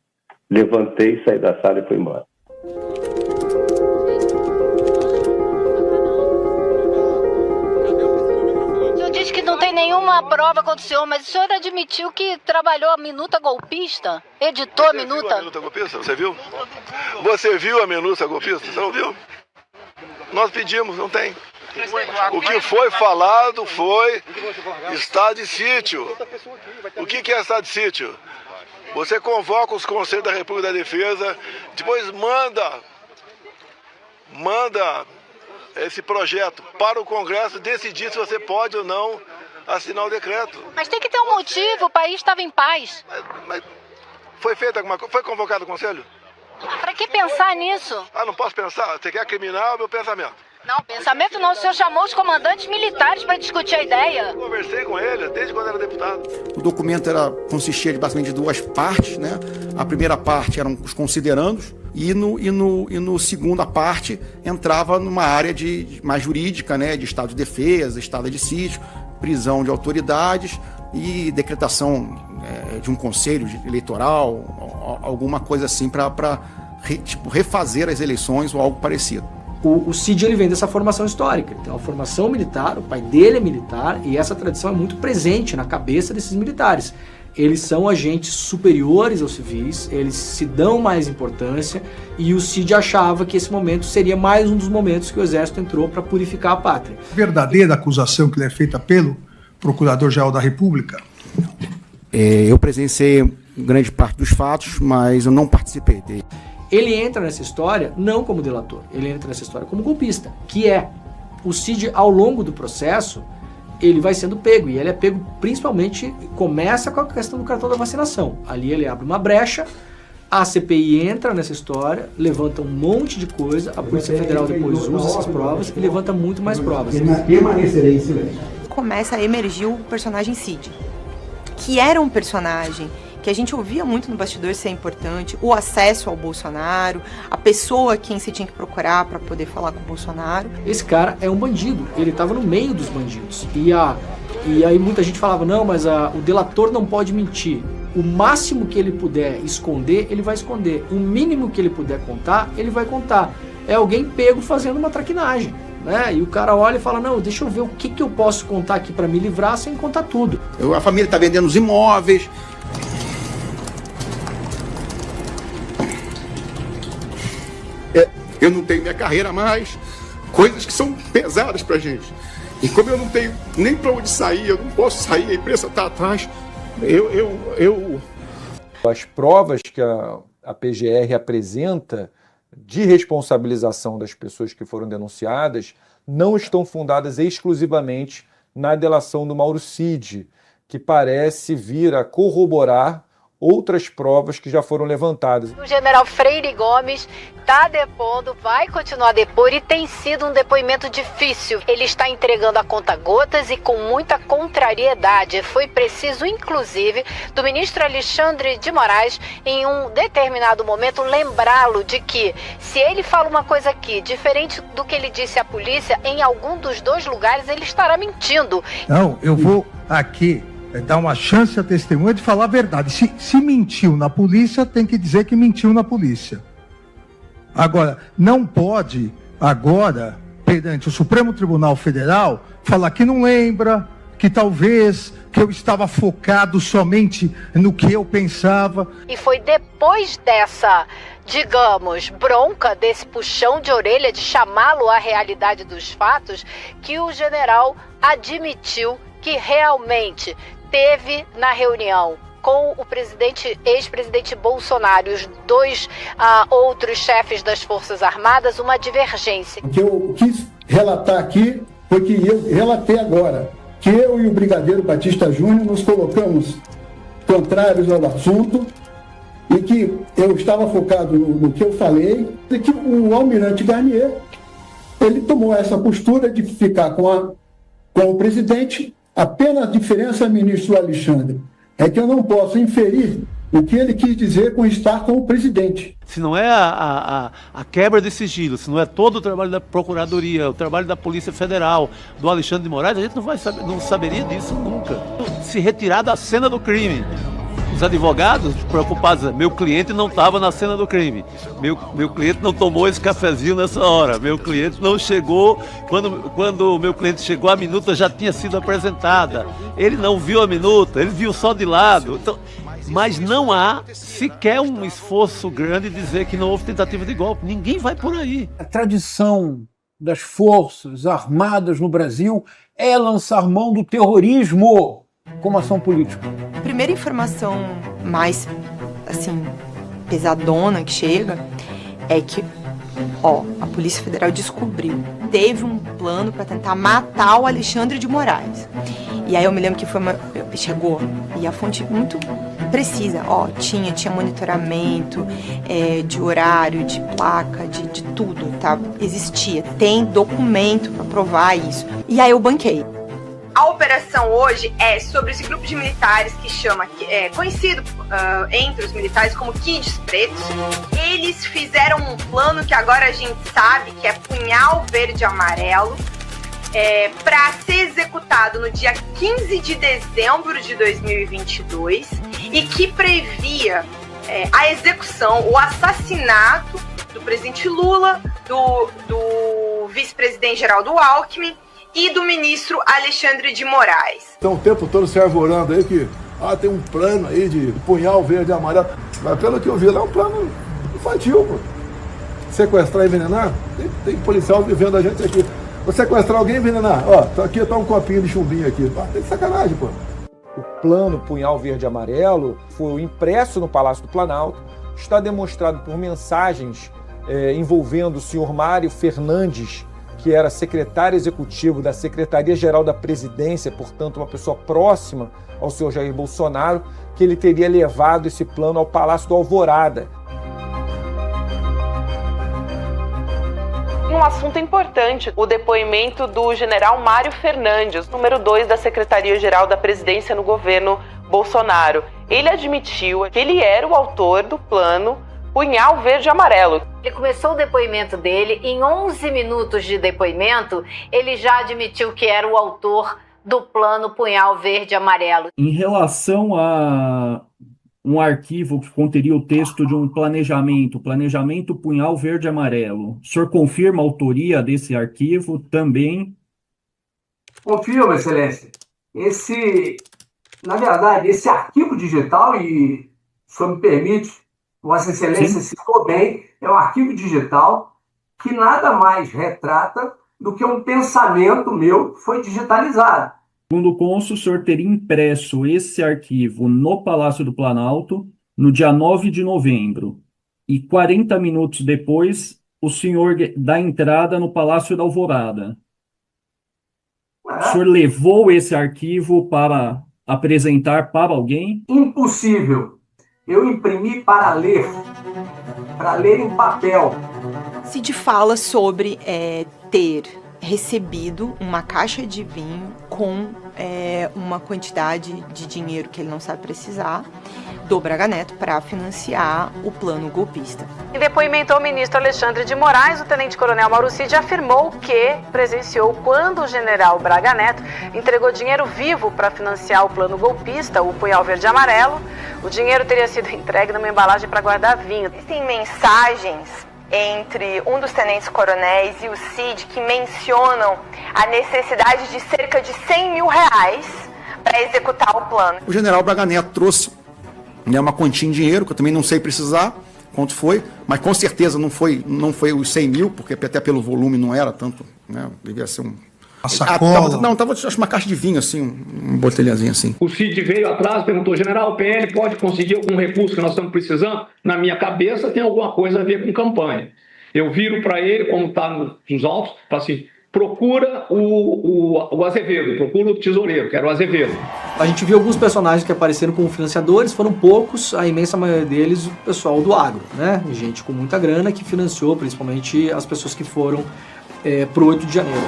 Levantei, saí da sala e fui embora. Nenhuma prova contra o senhor, mas o senhor admitiu que trabalhou a minuta golpista? Editou a minuta? Viu a minuta golpista? Você viu? Você viu a minuta golpista? Você não viu? Nós pedimos, não tem. O que foi falado foi estado de sítio. O que é estado de sítio? Você convoca os Conselhos da República da Defesa, depois manda esse projeto para o Congresso decidir se você pode ou não assinar o decreto. Mas tem que ter um motivo, o país estava em paz. Mas foi feita alguma coisa? Foi convocado o Conselho? Para que pensar nisso? Não posso pensar? Você quer criminar o meu pensamento? Não, pensamento não. O senhor chamou os comandantes militares para discutir a ideia. Eu conversei com ele desde quando era deputado. O documento consistia de basicamente duas partes, né? A primeira parte eram os considerandos, e no segunda parte entrava numa área mais jurídica, né, de estado de defesa, estado de sítio, prisão de autoridades e decretação de um conselho eleitoral, alguma coisa assim para refazer as eleições ou algo parecido. O Cid ele vem dessa formação histórica, ele tem uma formação militar, o pai dele é militar e essa tradição é muito presente na cabeça desses militares. Eles são agentes superiores aos civis, eles se dão mais importância e o Cid achava que esse momento seria mais um dos momentos que o Exército entrou para purificar a pátria. Verdadeira acusação que lhe é feita pelo Procurador-Geral da República? Eu presenciei grande parte dos fatos, mas eu não participei dele. Ele entra nessa história não como delator, ele entra nessa história como golpista, que é o Cid ao longo do processo, ele vai sendo pego, e ele é pego principalmente, começa com a questão do cartão da vacinação. Ali ele abre uma brecha, a CPI entra nessa história, levanta um monte de coisa, a Polícia Federal depois usa essas provas e levanta muito mais provas. Permanecerei em silêncio. Começa a emergir o personagem Cid, que era um personagem que a gente ouvia muito no bastidor ser importante, o acesso ao Bolsonaro, a pessoa a quem você tinha que procurar para poder falar com o Bolsonaro. Esse cara é um bandido, ele estava no meio dos bandidos. E aí muita gente falava, não, mas o delator não pode mentir. O máximo que ele puder esconder, ele vai esconder. O mínimo que ele puder contar, ele vai contar. É alguém pego fazendo uma traquinagem, né? E o cara olha e fala, não, deixa eu ver o que eu posso contar aqui para me livrar sem contar tudo. A família está vendendo os imóveis. Eu não tenho minha carreira mais, coisas que são pesadas pra gente. E como eu não tenho nem pra onde sair, eu não posso sair, a imprensa tá atrás, As provas que a PGR apresenta de responsabilização das pessoas que foram denunciadas não estão fundadas exclusivamente na delação do Mauro Cid, que parece vir a corroborar outras provas que já foram levantadas. O general Freire Gomes está depondo, vai continuar a depor e tem sido um depoimento difícil. Ele está entregando a conta-gotas e com muita contrariedade. Foi preciso, inclusive, do ministro Alexandre de Moraes, em um determinado momento, lembrá-lo de que, se ele fala uma coisa aqui, diferente do que ele disse à polícia, em algum dos dois lugares ele estará mentindo. Não, eu vou aqui dar uma chance à testemunha de falar a verdade. Se mentiu na polícia, tem que dizer que mentiu na polícia. Agora, não pode, agora, perante o Supremo Tribunal Federal, falar que não lembra, que talvez, que eu estava focado somente no que eu pensava. E foi depois dessa, digamos, bronca, desse puxão de orelha, de chamá-lo à realidade dos fatos, que o general admitiu que realmente teve na reunião com o ex-presidente Bolsonaro e os dois outros chefes das Forças Armadas uma divergência. O que eu quis relatar aqui foi que eu relatei agora, que eu e o brigadeiro Batista Júnior nos colocamos contrários ao assunto e que eu estava focado no que eu falei e que o almirante Garnier, ele tomou essa postura de ficar com o presidente. Apenas a diferença, ministro Alexandre, é que eu não posso inferir o que ele quis dizer com estar com o presidente. Se não é a quebra de sigilo, se não é todo o trabalho da Procuradoria, o trabalho da Polícia Federal, do Alexandre de Moraes, a gente não saberia disso nunca. Se retirar da cena do crime. Os advogados preocupados, meu cliente não estava na cena do crime, meu cliente não tomou esse cafezinho nessa hora, meu cliente não chegou, quando o meu cliente chegou a minuta já tinha sido apresentada, ele não viu a minuta, ele viu só de lado, então, mas não há sequer um esforço grande de dizer que não houve tentativa de golpe, ninguém vai por aí. A tradição das forças armadas no Brasil é lançar mão do terrorismo como ação política. A primeira informação mais, assim, pesadona que chega é que, a Polícia Federal descobriu, teve um plano para tentar matar o Alexandre de Moraes. E aí eu me lembro que chegou, e a fonte muito precisa, tinha monitoramento de horário, de placa, de tudo, tá? Existia, tem documento para provar isso. E aí eu banquei. A operação hoje é sobre esse grupo de militares que chama, conhecido entre os militares como Kids Pretos. Eles fizeram um plano que agora a gente sabe que é punhal verde e amarelo, para ser executado no dia 15 de dezembro de 2022 e que previa a execução, o assassinato do presidente Lula, do vice-presidente Geraldo Alckmin e do ministro Alexandre de Moraes. Então o tempo todo se arvorando aí que tem um plano aí de punhal verde e amarelo. Mas pelo que eu vi lá é um plano infantil, pô. Sequestrar e envenenar? Tem policial vivendo a gente aqui. Vou sequestrar alguém e envenenar. Aqui tá um copinho de chumbinho aqui. Tem sacanagem, pô. O plano Punhal Verde e Amarelo foi impresso no Palácio do Planalto, está demonstrado por mensagens envolvendo o senhor Mário Fernandes, que era secretário executivo da Secretaria-Geral da Presidência, portanto uma pessoa próxima ao senhor Jair Bolsonaro, que ele teria levado esse plano ao Palácio do Alvorada. Um assunto importante, o depoimento do general Mário Fernandes, número 2 da Secretaria-Geral da Presidência no governo Bolsonaro. Ele admitiu que ele era o autor do plano Punhal Verde e Amarelo. Ele começou o depoimento dele, em 11 minutos de depoimento, ele já admitiu que era o autor do plano Punhal Verde e Amarelo. Em relação a um arquivo que conteria o texto de um planejamento Punhal Verde e Amarelo, o senhor confirma a autoria desse arquivo também? Confirmo, Excelência. Na verdade, esse arquivo digital, e o senhor me permite, Vossa Excelência citou bem, é um arquivo digital que nada mais retrata do que um pensamento meu que foi digitalizado. Segundo o cônsul, o senhor teria impresso esse arquivo no Palácio do Planalto no dia 9 de novembro. E 40 minutos depois, o senhor dá entrada no Palácio da Alvorada. O senhor levou esse arquivo para apresentar para alguém? Impossível. Eu imprimi para ler em papel. Cid fala sobre ter recebido uma caixa de vinho com uma quantidade de dinheiro que ele não sabe precisar do Braga Neto para financiar o plano golpista. Em depoimento ao ministro Alexandre de Moraes, o tenente-coronel Mauro Cid afirmou que presenciou quando o general Braga Neto entregou dinheiro vivo para financiar o plano golpista, o Punhal Verde e Amarelo. O dinheiro teria sido entregue numa embalagem para guardar vinho. Existem mensagens entre um dos tenentes-coronéis e o Cid que mencionam a necessidade de cerca de R$100 mil para executar o plano. O general Braga Neto trouxe uma quantia em dinheiro, que eu também não sei precisar quanto foi, mas com certeza não foi os 100 mil, porque até pelo volume não era tanto, né? Devia ser uma sacola. Tava acho uma caixa de vinho, assim, um botelhazinho assim. O Cid veio atrás, perguntou, general, o PL pode conseguir algum recurso que nós estamos precisando? Na minha cabeça tem alguma coisa a ver com campanha. Eu viro para ele, como está nos autos, falo assim, procura o Azevedo, procura o tesoureiro, que era o Azevedo. A gente viu alguns personagens que apareceram como financiadores, foram poucos, a imensa maioria deles o pessoal do agro, né? Gente com muita grana que financiou principalmente as pessoas que foram pro 8 de janeiro.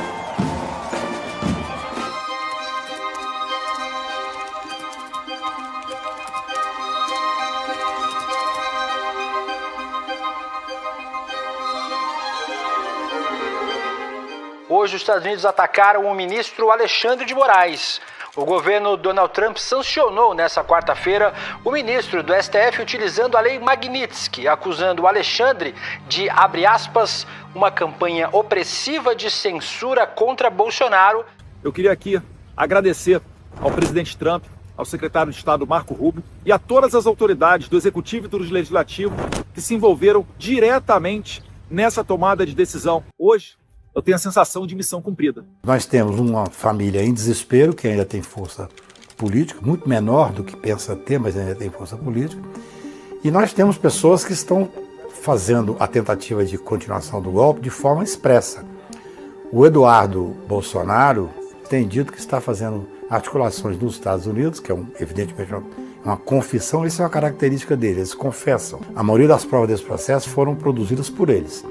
Hoje, os Estados Unidos atacaram o ministro Alexandre de Moraes. O governo Donald Trump sancionou nesta quarta-feira o ministro do STF utilizando a lei Magnitsky, acusando o Alexandre de, abre aspas, uma campanha opressiva de censura contra Bolsonaro. Eu queria aqui agradecer ao presidente Trump, ao secretário de Estado Marco Rubio e a todas as autoridades do Executivo e do Legislativo que se envolveram diretamente nessa tomada de decisão. Hoje, eu tenho a sensação de missão cumprida. Nós temos uma família em desespero, que ainda tem força política, muito menor do que pensa ter, mas ainda tem força política. E nós temos pessoas que estão fazendo a tentativa de continuação do golpe de forma expressa. O Eduardo Bolsonaro tem dito que está fazendo articulações nos Estados Unidos, que é evidentemente uma confissão, isso é uma característica deles, eles confessam. A maioria das provas desse processo foram produzidas por eles,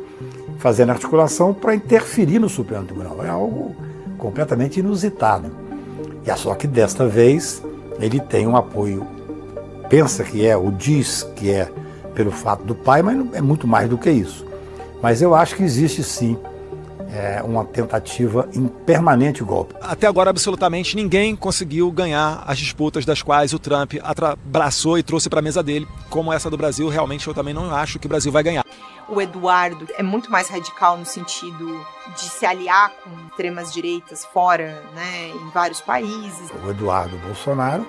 fazendo articulação para interferir no Supremo Tribunal. É algo completamente inusitado. E só que desta vez ele tem um apoio, pensa que é, ou diz que é pelo fato do pai, mas é muito mais do que isso. Mas eu acho que existe sim uma tentativa em permanente golpe. Até agora, absolutamente ninguém conseguiu ganhar as disputas das quais o Trump abraçou e trouxe para a mesa dele, como essa do Brasil. Realmente eu também não acho que o Brasil vai ganhar. O Eduardo é muito mais radical no sentido de se aliar com extremas direitas fora, né, em vários países. O Eduardo Bolsonaro,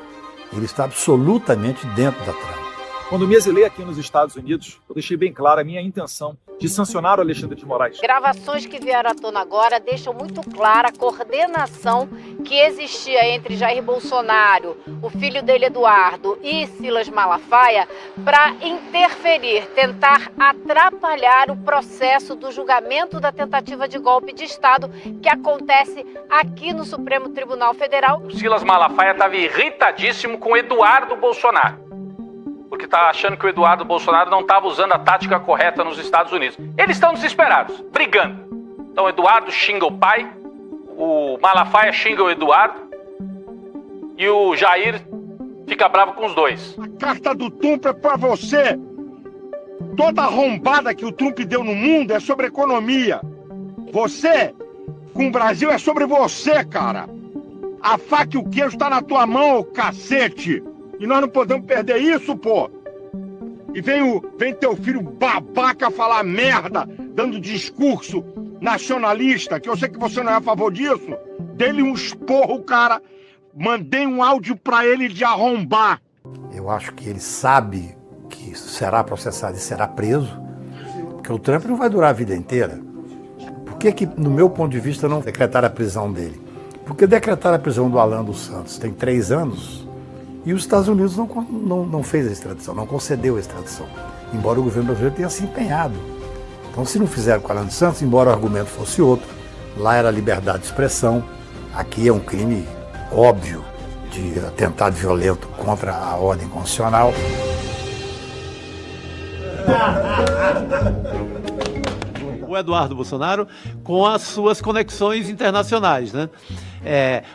ele está absolutamente dentro da trama. Quando me exilei aqui nos Estados Unidos, eu deixei bem clara a minha intenção de sancionar o Alexandre de Moraes. Gravações que vieram à tona agora deixam muito clara a coordenação que existia entre Jair Bolsonaro, o filho dele Eduardo e Silas Malafaia para interferir, tentar atrapalhar o processo do julgamento da tentativa de golpe de Estado que acontece aqui no Supremo Tribunal Federal. O Silas Malafaia estava irritadíssimo com Eduardo Bolsonaro, porque está achando que o Eduardo Bolsonaro não estava usando a tática correta nos Estados Unidos. Eles estão desesperados, brigando. Então o Eduardo xinga o pai, o Malafaia xinga o Eduardo e o Jair fica bravo com os dois. A carta do Trump é para você. Toda arrombada que o Trump deu no mundo é sobre economia. Você, com o Brasil, é sobre você, cara. A faca e o queijo está na tua mão, ô cacete. E nós não podemos perder isso, pô. E vem teu filho babaca falar merda, dando discurso nacionalista, que eu sei que você não é a favor disso. Dê-lhe um esporro, cara. Mandei um áudio pra ele de arrombar. Eu acho que ele sabe que será processado e será preso, porque o Trump não vai durar a vida inteira. Por que, no meu ponto de vista, não decretaram a prisão dele? Porque decretaram a prisão do Alan dos Santos tem 3 anos e os Estados Unidos não fez a extradição, não concedeu a extradição, embora o governo brasileiro tenha se empenhado. Então, se não fizeram com o Alan dos Santos, embora o argumento fosse outro, lá era liberdade de expressão, aqui é um crime óbvio de atentado violento contra a ordem constitucional. O Eduardo Bolsonaro com as suas conexões internacionais, né?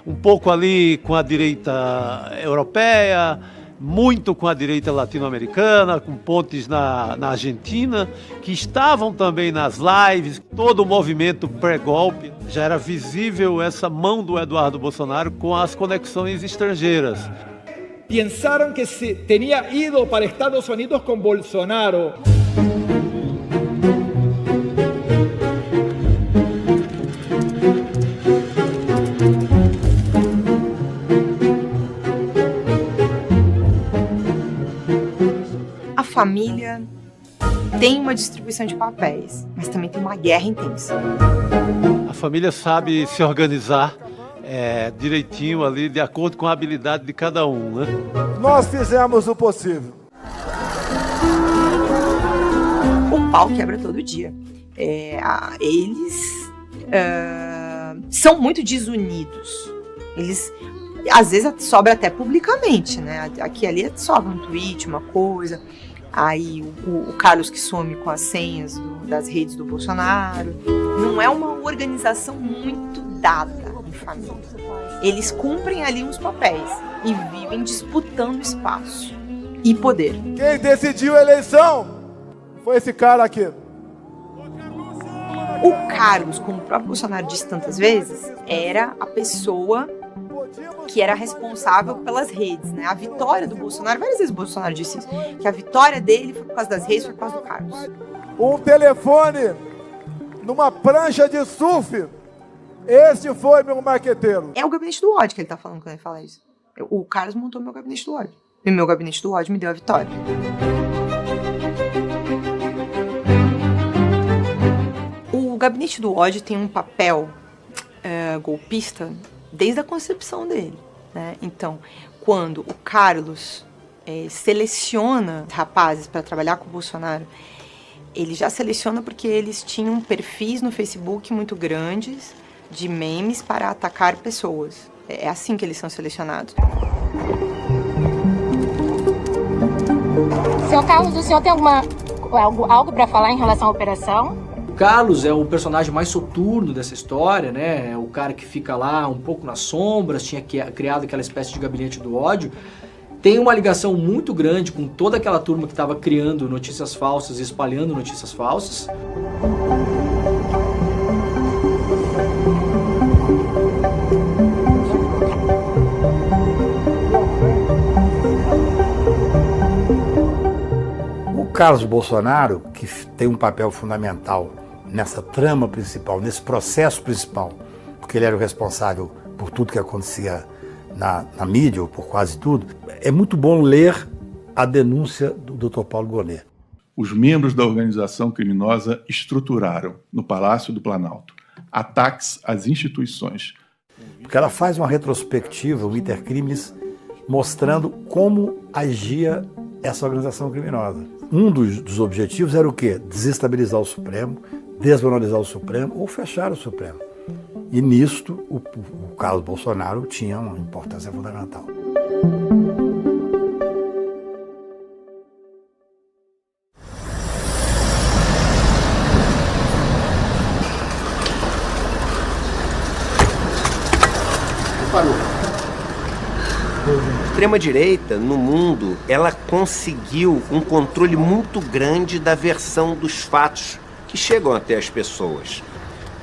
Um pouco ali com a direita europeia, muito com a direita latino-americana, com pontes na Argentina, que estavam também nas lives, todo o movimento pré-golpe. Já era visível essa mão do Eduardo Bolsonaro com as conexões estrangeiras. Pensaram que se tinha ido para Estados Unidos com Bolsonaro. A família tem uma distribuição de papéis, mas também tem uma guerra intensa. A família sabe se organizar direitinho ali, de acordo com a habilidade de cada um, né? Nós fizemos o possível. O pau quebra todo dia. Eles são muito desunidos. Eles, às vezes, sobra até publicamente, né? Aqui e ali sobra um tweet, uma coisa. Aí o Carlos que some com as senhas das redes do Bolsonaro. Não é uma organização muito dada em família. Eles cumprem ali uns papéis e vivem disputando espaço e poder. Quem decidiu a eleição foi esse cara aqui. O Carlos, como o próprio Bolsonaro disse tantas vezes, era a pessoa que era responsável pelas redes, né? A vitória do Bolsonaro, várias vezes o Bolsonaro disse isso, que a vitória dele foi por causa das redes, foi por causa do Carlos. Um telefone numa prancha de surf, esse foi meu marqueteiro. É o gabinete do ódio que ele tá falando quando ele fala isso. O Carlos montou meu gabinete do ódio. E meu gabinete do ódio me deu a vitória. O gabinete do ódio tem um papel golpista desde a concepção dele, né? Então, quando o Carlos seleciona rapazes para trabalhar com o Bolsonaro, ele já seleciona porque eles tinham perfis no Facebook muito grandes de memes para atacar pessoas. É assim que eles são selecionados. Senhor Carlos, o senhor tem algo para falar em relação à operação? Carlos é o personagem mais soturno dessa história, né? É o cara que fica lá um pouco nas sombras, tinha criado aquela espécie de gabinete do ódio. Tem uma ligação muito grande com toda aquela turma que estava criando notícias falsas e espalhando notícias falsas. O Carlos Bolsonaro, que tem um papel fundamental nessa trama principal, nesse processo principal, porque ele era o responsável por tudo que acontecia na mídia, ou por quase tudo, é muito bom ler a denúncia do Dr. Paulo Gonet. Os membros da organização criminosa estruturaram, no Palácio do Planalto, ataques às instituições. Porque ela faz uma retrospectiva, o Intercrimes, mostrando como agia essa organização criminosa. Um dos objetivos era o quê? Desestabilizar o Supremo, desvalorizar o Supremo ou fechar o Supremo. E nisto, o Carlos Bolsonaro tinha uma importância fundamental. Parou. A extrema-direita, no mundo, ela conseguiu um controle muito grande da versão dos fatos que chegam até as pessoas.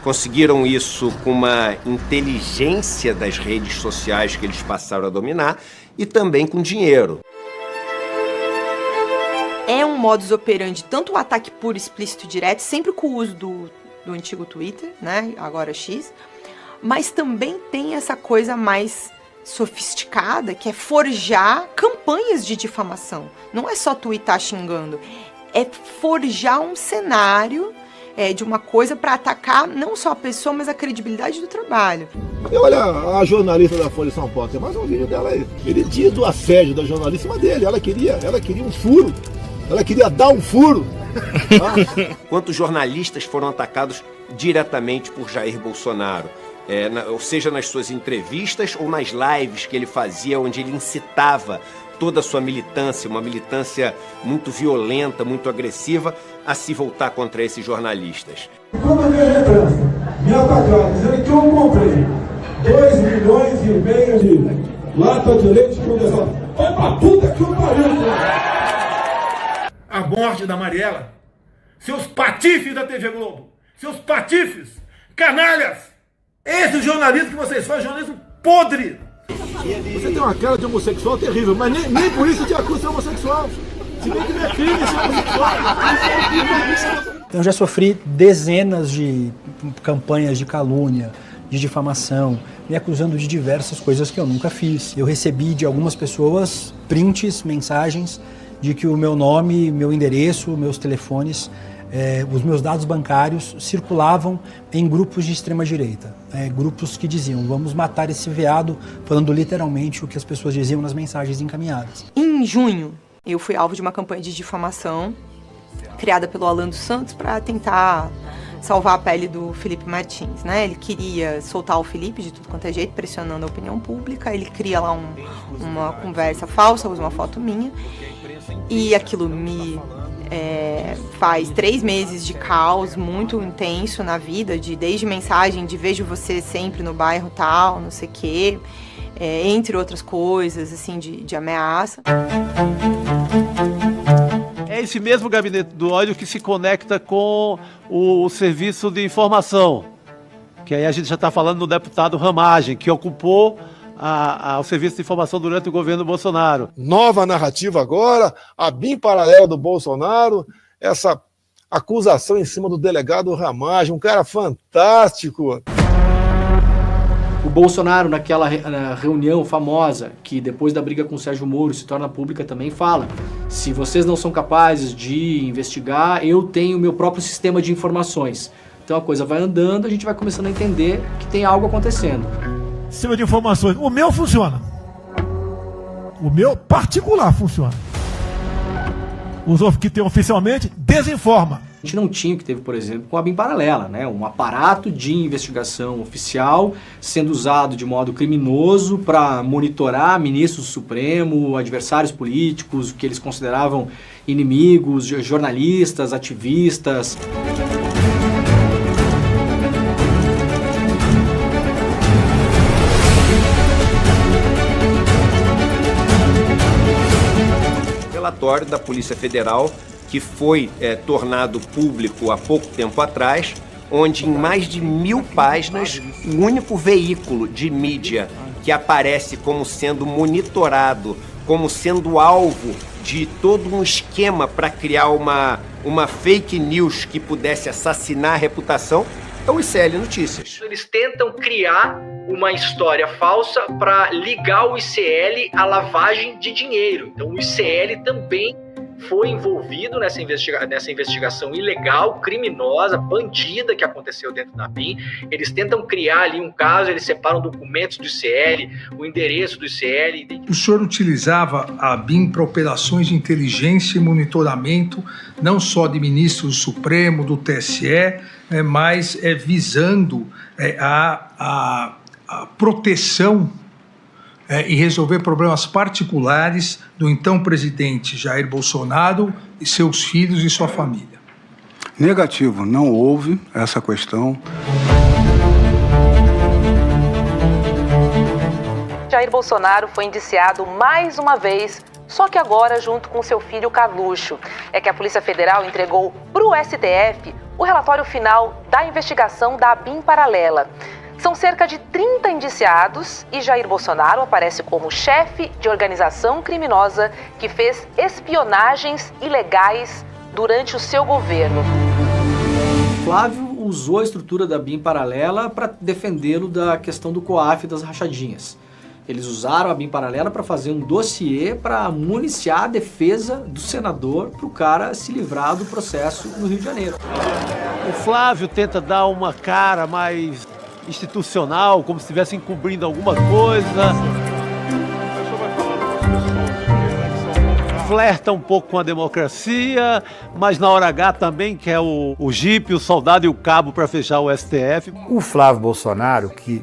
Conseguiram isso com uma inteligência das redes sociais que eles passaram a dominar e também com dinheiro. É um modus operandi, tanto o ataque puro, explícito, direto, sempre com o uso do antigo Twitter, né, agora X, mas também tem essa coisa mais sofisticada, que é forjar campanhas de difamação. Não é só tweetar xingando, é forjar um cenário de uma coisa para atacar não só a pessoa, mas a credibilidade do trabalho. E olha a jornalista da Folha de São Paulo, tem mais um vídeo dela aí. Ele diz do assédio da jornalista em cima dele, ela queria um furo, ela queria dar um furo. Quantos jornalistas foram atacados diretamente por Jair Bolsonaro? Ou seja, nas suas entrevistas ou nas lives que ele fazia, onde ele incitava toda a sua militância, uma militância muito violenta, muito agressiva, a se voltar contra esses jornalistas. Quando a minha lembrança me atacaram, dizendo que eu comprei 2,5 milhões de lata de leite condensado. Vai pra puta que o pariu! A morte da Mariela, seus patifes da TV Globo, seus patifes, canalhas! Esse jornalismo que vocês fazem, jornalismo podre! Você tem uma cara de homossexual terrível, mas nem por isso te acusa de homossexual. Se bem que não é crime ser homossexual. Eu já sofri dezenas de campanhas de calúnia, de difamação, me acusando de diversas coisas que eu nunca fiz. Eu recebi de algumas pessoas prints, mensagens de que o meu nome, meu endereço, meus telefones, os meus dados bancários circulavam em grupos de extrema-direita. Grupos que diziam, vamos matar esse veado, falando literalmente o que as pessoas diziam nas mensagens encaminhadas. Em junho, eu fui alvo de uma campanha de difamação criada pelo Alan dos Santos para tentar salvar a pele do Felipe Martins, né? Ele queria soltar o Felipe de tudo quanto é jeito, pressionando a opinião pública. Ele cria lá uma conversa falsa, usa uma foto minha, e aquilo me faz 3 meses de caos muito intenso na vida, desde mensagem de vejo você sempre no bairro tal, não sei o quê, entre outras coisas, assim, de ameaça. É esse mesmo gabinete do ódio que se conecta com o serviço de informação, que aí a gente já está falando do deputado Ramagem, que ocupou o serviço de informação durante o governo Bolsonaro. Nova narrativa agora, a BIM paralela do Bolsonaro, essa acusação em cima do delegado Ramagem, um cara fantástico. O Bolsonaro, naquela reunião famosa, que depois da briga com o Sérgio Moro se torna pública, também fala: se vocês não são capazes de investigar, eu tenho o meu próprio sistema de informações. Então a coisa vai andando, a gente vai começando a entender que tem algo acontecendo. Sistema de informações. O meu funciona. O meu particular funciona. Os que tem oficialmente desinforma. A gente não tinha o que teve, por exemplo, com a BIM paralela, né? Um aparato de investigação oficial sendo usado de modo criminoso para monitorar ministros do Supremo, adversários políticos, que eles consideravam inimigos, jornalistas, ativistas. relatório da Polícia Federal, que foi tornado público há pouco tempo atrás, onde em mais de 1000 páginas, o único veículo de mídia que aparece como sendo monitorado, como sendo alvo de todo um esquema para criar uma fake news que pudesse assassinar a reputação, é o ICL Notícias. Eles tentam criar uma história falsa para ligar o ICL à lavagem de dinheiro. Então o ICL também foi envolvido nessa investigação ilegal, criminosa, bandida que aconteceu dentro da BIM. Eles tentam criar ali um caso, eles separam documentos do ICL, o endereço do ICL. O senhor utilizava a BIM para operações de inteligência e monitoramento, não só de ministros do Supremo, do TSE, mas visando a proteção e resolver problemas particulares do então presidente Jair Bolsonaro e seus filhos e sua família. Negativo, não houve essa questão. Jair Bolsonaro foi indiciado mais uma vez, só que agora junto com seu filho Carluxo. É que a Polícia Federal entregou para o STF o relatório final da investigação da BIM Paralela. São cerca de 30 indiciados e Jair Bolsonaro aparece como chefe de organização criminosa que fez espionagens ilegais durante o seu governo. Flávio usou a estrutura da BIM Paralela para defendê-lo da questão do COAF e das rachadinhas. Eles usaram a BIM Paralela para fazer um dossiê para municiar a defesa do senador para o cara se livrar do processo no Rio de Janeiro. O Flávio tenta dar uma cara mais institucional, como se estivesse encobrindo alguma coisa. Flerta um pouco com a democracia, mas na hora H também quer o jipe, o soldado e o cabo para fechar o STF. O Flávio Bolsonaro, que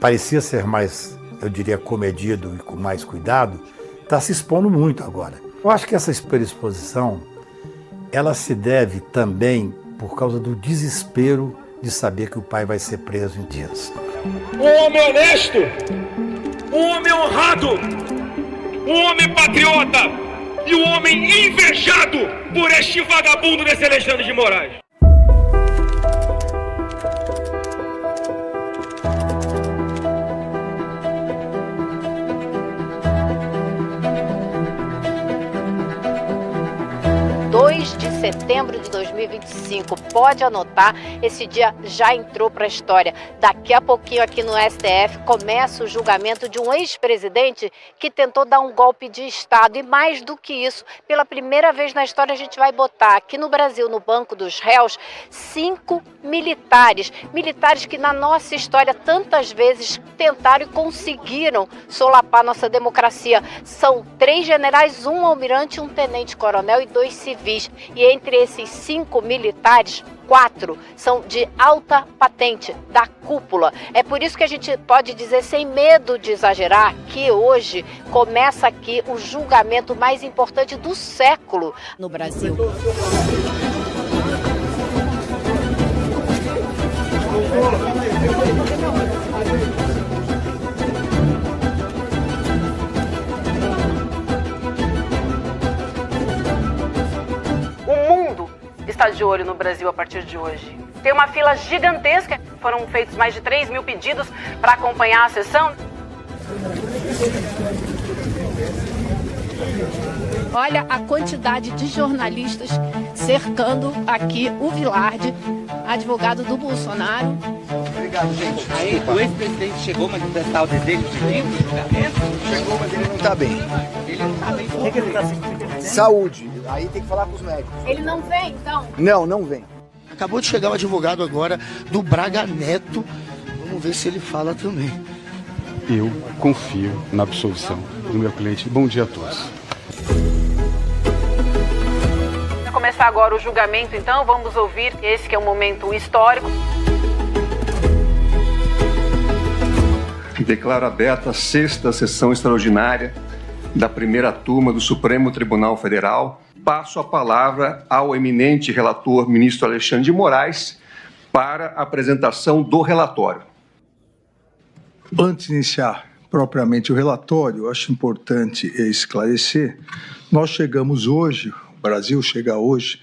parecia ser mais, eu diria, comedido e com mais cuidado, está se expondo muito agora. Eu acho que essa exposição, ela se deve também por causa do desespero de saber que o pai vai ser preso em dias. Um homem honesto, um homem honrado, um homem patriota e um homem invejado por este vagabundo desse Alexandre de Moraes. De setembro de 2025, pode anotar, esse dia já entrou para a história. Daqui a pouquinho aqui no STF começa o julgamento de um ex-presidente que tentou dar um golpe de Estado e mais do que isso, pela primeira vez na história a gente vai botar aqui no Brasil, no banco dos réus, 5 militares que na nossa história tantas vezes tentaram e conseguiram solapar nossa democracia. São 3 generais, um almirante, um tenente-coronel e 2 civis. E entre esses 5 militares, 4 são de alta patente, da cúpula. É por isso que a gente pode dizer, sem medo de exagerar, que hoje começa aqui o julgamento mais importante do século no Brasil. Está de olho no Brasil a partir de hoje. Tem uma fila gigantesca, foram feitos mais de 3.000 pedidos para acompanhar a sessão. Olha a quantidade de jornalistas cercando aqui o Vilarde, advogado do Bolsonaro. Obrigado, gente. Aí, o ex-presidente chegou, mas não está o desejo de vir no julgamento? Chegou, mas ele não está bem. Ele não está bem. O que ele está sentindo? Saúde. Aí tem que falar com os médicos. Ele não vem, então? Não vem. Acabou de chegar o advogado agora do Braga Neto. Vamos ver se ele fala também. Eu confio na absolvição do meu cliente. Bom dia a todos. Vai começar agora o julgamento, então. Vamos ouvir esse que é um momento histórico. Declaro aberta a 6ª sessão extraordinária da primeira turma do Supremo Tribunal Federal. Passo a palavra ao eminente relator, ministro Alexandre de Moraes, para a apresentação do relatório. Antes de iniciar, propriamente o relatório, eu acho importante esclarecer. Nós chegamos hoje, o Brasil chega hoje,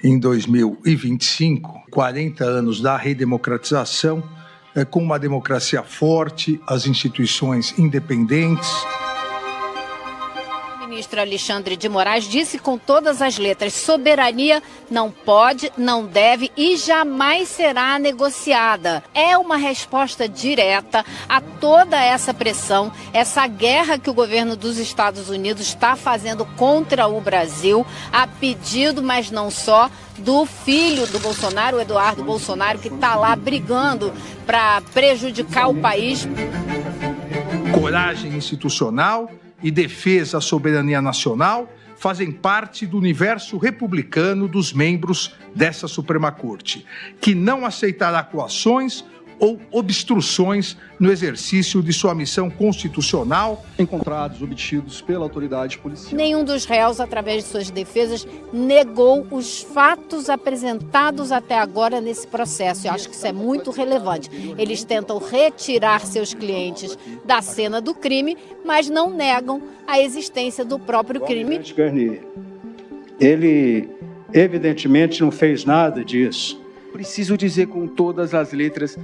em 2025, 40 anos da redemocratização, com uma democracia forte, as instituições independentes. O ministro Alexandre de Moraes disse com todas as letras: soberania não pode, não deve e jamais será negociada. É uma resposta direta a toda essa pressão, essa guerra que o governo dos Estados Unidos está fazendo contra o Brasil, a pedido, mas não só, do filho do Bolsonaro, o Eduardo Bolsonaro, que está lá brigando para prejudicar o país. Coragem institucional e defesa da soberania nacional fazem parte do universo republicano dos membros dessa Suprema Corte, que não aceitará coações ou obstruções no exercício de sua missão constitucional. Encontrados, obtidos pela autoridade policial. Nenhum dos réus, através de suas defesas, negou os fatos apresentados até agora nesse processo. Eu acho que isso é muito relevante. Eles tentam retirar seus clientes da cena do crime, mas não negam a existência do próprio crime. Garnier, ele evidentemente não fez nada disso. Preciso dizer com todas as letras,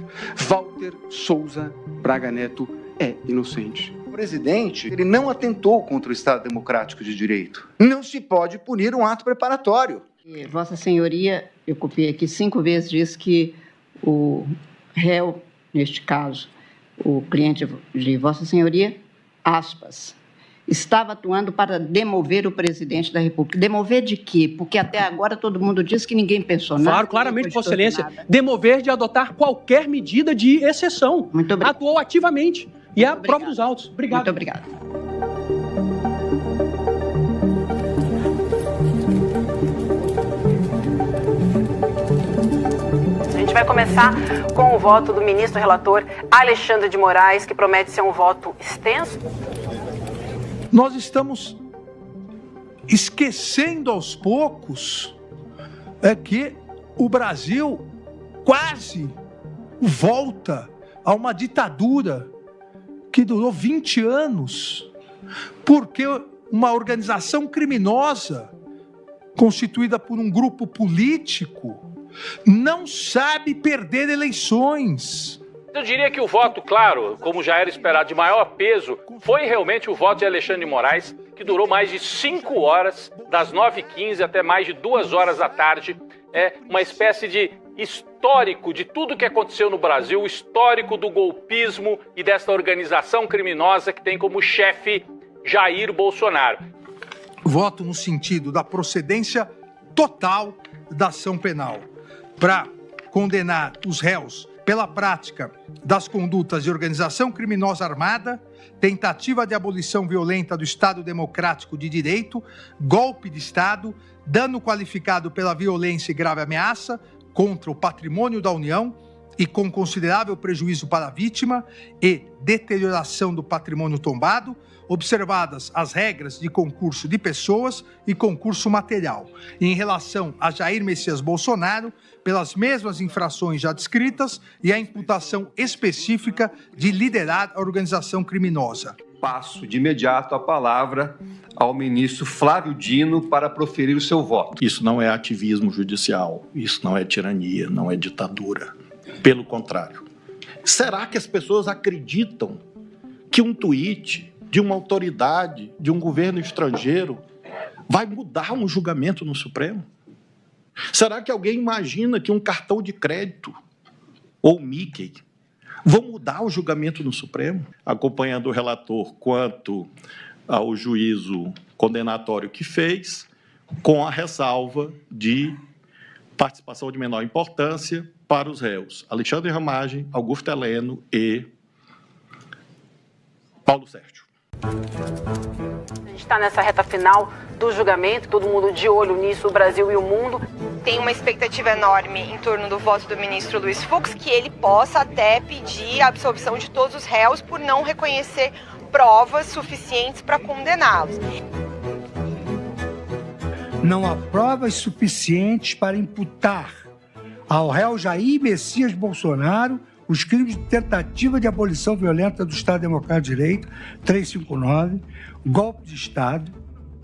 Walter Souza Braga Neto é inocente. O presidente, ele não atentou contra o Estado Democrático de Direito. Não se pode punir um ato preparatório. Vossa Senhoria, eu copiei aqui 5 vezes, diz que o réu, neste caso, o cliente de Vossa Senhoria, aspas, estava atuando para demover o presidente da República. Demover de quê? Porque até agora todo mundo diz que ninguém pensou nada. Claro, claramente, Vossa Excelência. Demover de adotar qualquer medida de exceção. Muito obrigado. Atuou ativamente. E é a prova dos autos. Obrigado. Muito obrigado. A gente vai começar com o voto do ministro relator Alexandre de Moraes, que promete ser um voto extenso. Nós estamos esquecendo aos poucos que o Brasil quase volta a uma ditadura que durou 20 anos, porque uma organização criminosa constituída por um grupo político não sabe perder eleições. Eu diria que o voto, claro, como já era esperado, de maior peso, foi realmente o voto de Alexandre de Moraes, que durou mais de 5 horas, das 9h15 até mais de 2 horas da tarde. É uma espécie de histórico de tudo que aconteceu no Brasil, o histórico do golpismo e desta organização criminosa que tem como chefe Jair Bolsonaro. Voto no sentido da procedência total da ação penal, para condenar os réus pela prática das condutas de organização criminosa armada, tentativa de abolição violenta do Estado Democrático de Direito, golpe de Estado, dano qualificado pela violência e grave ameaça contra o patrimônio da União e com considerável prejuízo para a vítima e deterioração do patrimônio tombado, observadas as regras de concurso de pessoas e concurso material. E em relação a Jair Messias Bolsonaro, pelas mesmas infrações já descritas e a imputação específica de liderar a organização criminosa. Passo de imediato a palavra ao ministro Flávio Dino para proferir o seu voto. Isso não é ativismo judicial, isso não é tirania, não é ditadura. Pelo contrário. Será que as pessoas acreditam que um tweet de uma autoridade, de um governo estrangeiro, vai mudar um julgamento no Supremo? Será que alguém imagina que um cartão de crédito ou Mickey vão mudar o julgamento no Supremo? Acompanhando o relator quanto ao juízo condenatório que fez, com a ressalva de participação de menor importância para os réus Alexandre Ramagem, Augusto Heleno e Paulo Sérgio. A gente está nessa reta final do julgamento, todo mundo de olho nisso, o Brasil e o mundo. Tem uma expectativa enorme em torno do voto do ministro Luiz Fux, que ele possa até pedir a absolvição de todos os réus por não reconhecer provas suficientes para condená-los. Não há provas suficientes para imputar ao réu Jair Messias Bolsonaro os crimes de tentativa de abolição violenta do Estado Democrático de Direito, 359, golpe de Estado.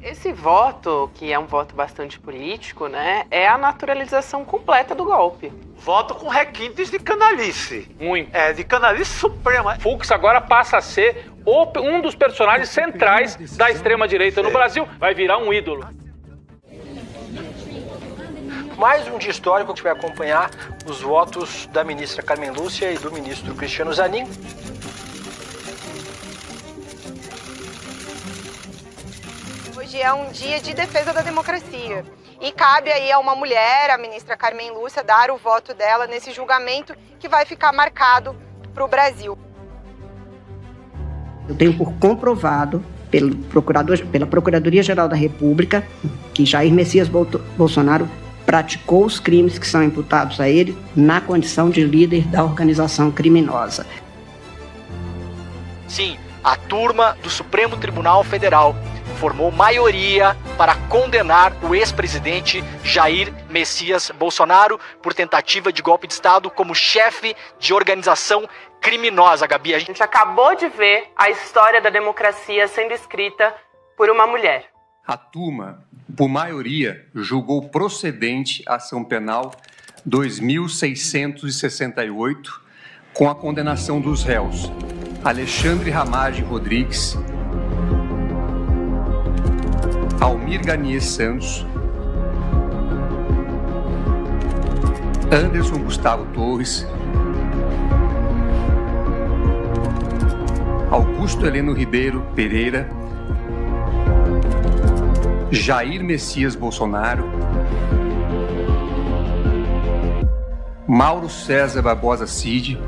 Esse voto, que é um voto bastante político, né, é a naturalização completa do golpe. Voto com requintes de canalice. Muito. De canalice suprema. Fux agora passa a ser um dos personagens centrais da extrema-direita no Brasil. Vai virar um ídolo. Mais um dia histórico que a gente vai acompanhar os votos da ministra Carmen Lúcia e do ministro Cristiano Zanin. Hoje é um dia de defesa da democracia e cabe aí a uma mulher, a ministra Carmen Lúcia, dar o voto dela nesse julgamento que vai ficar marcado para o Brasil. Eu tenho por comprovado pela Procuradoria-Geral da República que Jair Messias Bolsonaro praticou os crimes que são imputados a ele na condição de líder da organização criminosa. Sim, a turma do Supremo Tribunal Federal formou maioria para condenar o ex-presidente Jair Messias Bolsonaro por tentativa de golpe de Estado como chefe de organização criminosa, Gabi. A gente acabou de ver a história da democracia sendo escrita por uma mulher. A turma, por maioria, julgou procedente a ação penal 2668 com a condenação dos réus Alexandre Ramagem Rodrigues, Almir Garnier Santos, Anderson Gustavo Torres, Augusto Heleno Ribeiro Pereira, Jair Messias Bolsonaro, Mauro César Barbosa Cid,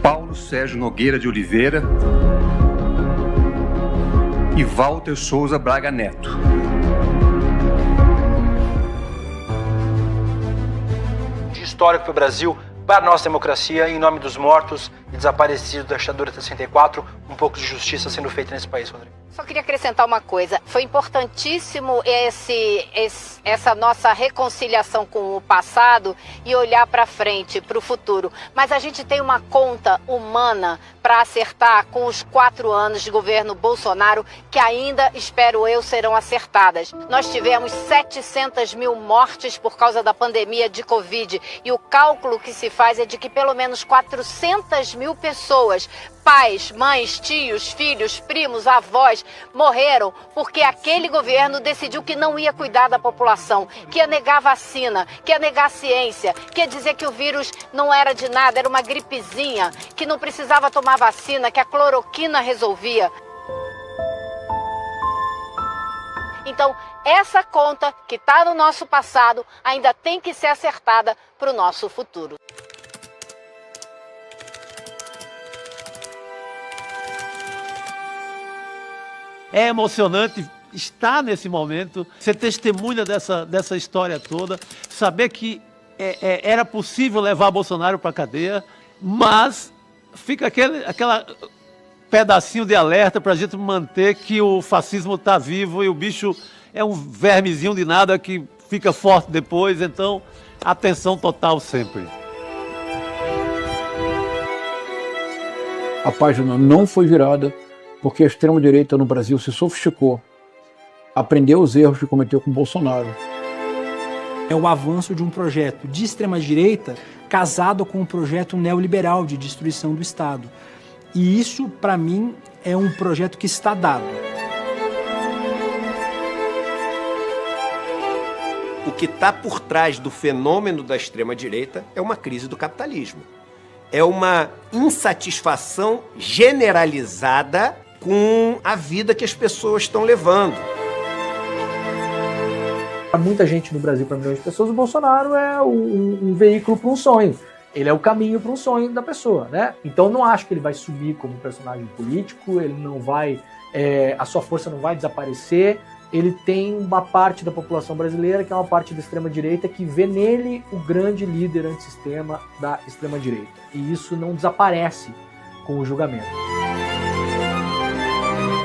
Paulo Sérgio Nogueira de Oliveira e Walter Souza Braga Neto. Dia histórico para o Brasil, para a nossa democracia, em nome dos mortos e desaparecidos da ditadura de 64, um pouco de justiça sendo feita nesse país, Rodrigo. Só queria acrescentar uma coisa. Foi importantíssimo essa nossa reconciliação com o passado e olhar para frente, para o futuro. Mas a gente tem uma conta humana para acertar com os 4 anos de governo Bolsonaro que ainda, espero eu, serão acertadas. Nós tivemos 700 mil mortes por causa da pandemia de Covid e o cálculo que se faz é de que pelo menos 400 mil pessoas, pais, mães, tios, filhos, primos, avós, morreram porque aquele governo decidiu que não ia cuidar da população, que ia negar vacina, que ia negar ciência, que ia dizer que o vírus não era de nada, era uma gripezinha, que não precisava tomar vacina, que a cloroquina resolvia. Então, essa conta que está no nosso passado ainda tem que ser acertada para o nosso futuro. É emocionante estar nesse momento, ser testemunha dessa história toda, saber que era possível levar Bolsonaro para a cadeia, mas fica aquela pedacinho de alerta para a gente manter que o fascismo está vivo e o bicho é um vermezinho de nada que fica forte depois, então atenção total sempre. A página não foi virada porque a extrema-direita no Brasil se sofisticou, aprendeu os erros que cometeu com Bolsonaro. É o avanço de um projeto de extrema-direita casado com um projeto neoliberal de destruição do Estado. E isso, para mim, é um projeto que está dado. O que está por trás do fenômeno da extrema-direita é uma crise do capitalismo. É uma insatisfação generalizada com a vida que as pessoas estão levando. Para muita gente no Brasil, para milhões de pessoas, o Bolsonaro é um veículo para um sonho. Ele é o caminho para um sonho da pessoa, né? Então não acho que ele vai subir como personagem político, ele não vai, a sua força não vai desaparecer. Ele tem uma parte da população brasileira, que é uma parte da extrema-direita, que vê nele o grande líder antissistema da extrema-direita. E isso não desaparece com o julgamento.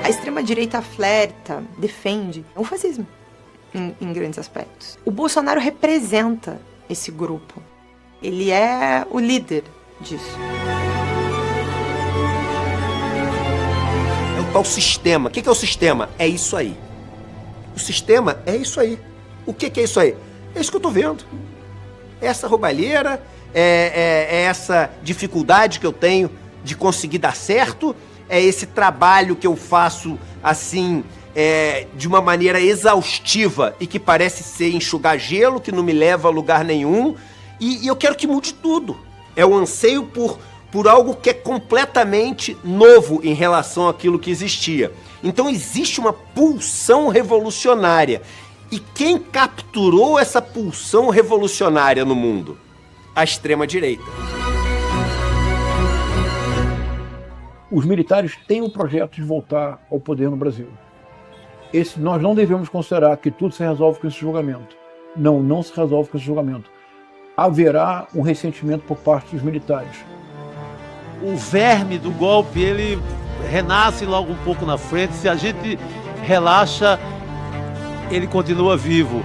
A extrema-direita flerta, defende o fascismo em grandes aspectos. O Bolsonaro representa esse grupo. Ele é o líder disso. É o tal sistema. O que é o sistema? É isso aí. O sistema é isso aí. O que é isso aí? É isso que eu estou vendo. É essa roubalheira, é essa dificuldade que eu tenho de conseguir dar certo, é esse trabalho que eu faço assim, de uma maneira exaustiva e que parece ser enxugar gelo, que não me leva a lugar nenhum, e eu quero que mude tudo. É o anseio por algo que é completamente novo em relação àquilo que existia. Então existe uma pulsão revolucionária. E quem capturou essa pulsão revolucionária no mundo? A extrema-direita. Os militares têm o projeto de voltar ao poder no Brasil. Nós não devemos considerar que tudo se resolve com esse julgamento. Não se resolve com esse julgamento. Haverá um ressentimento por parte dos militares. O verme do golpe, ele renasce logo um pouco na frente. Se a gente relaxa, ele continua vivo.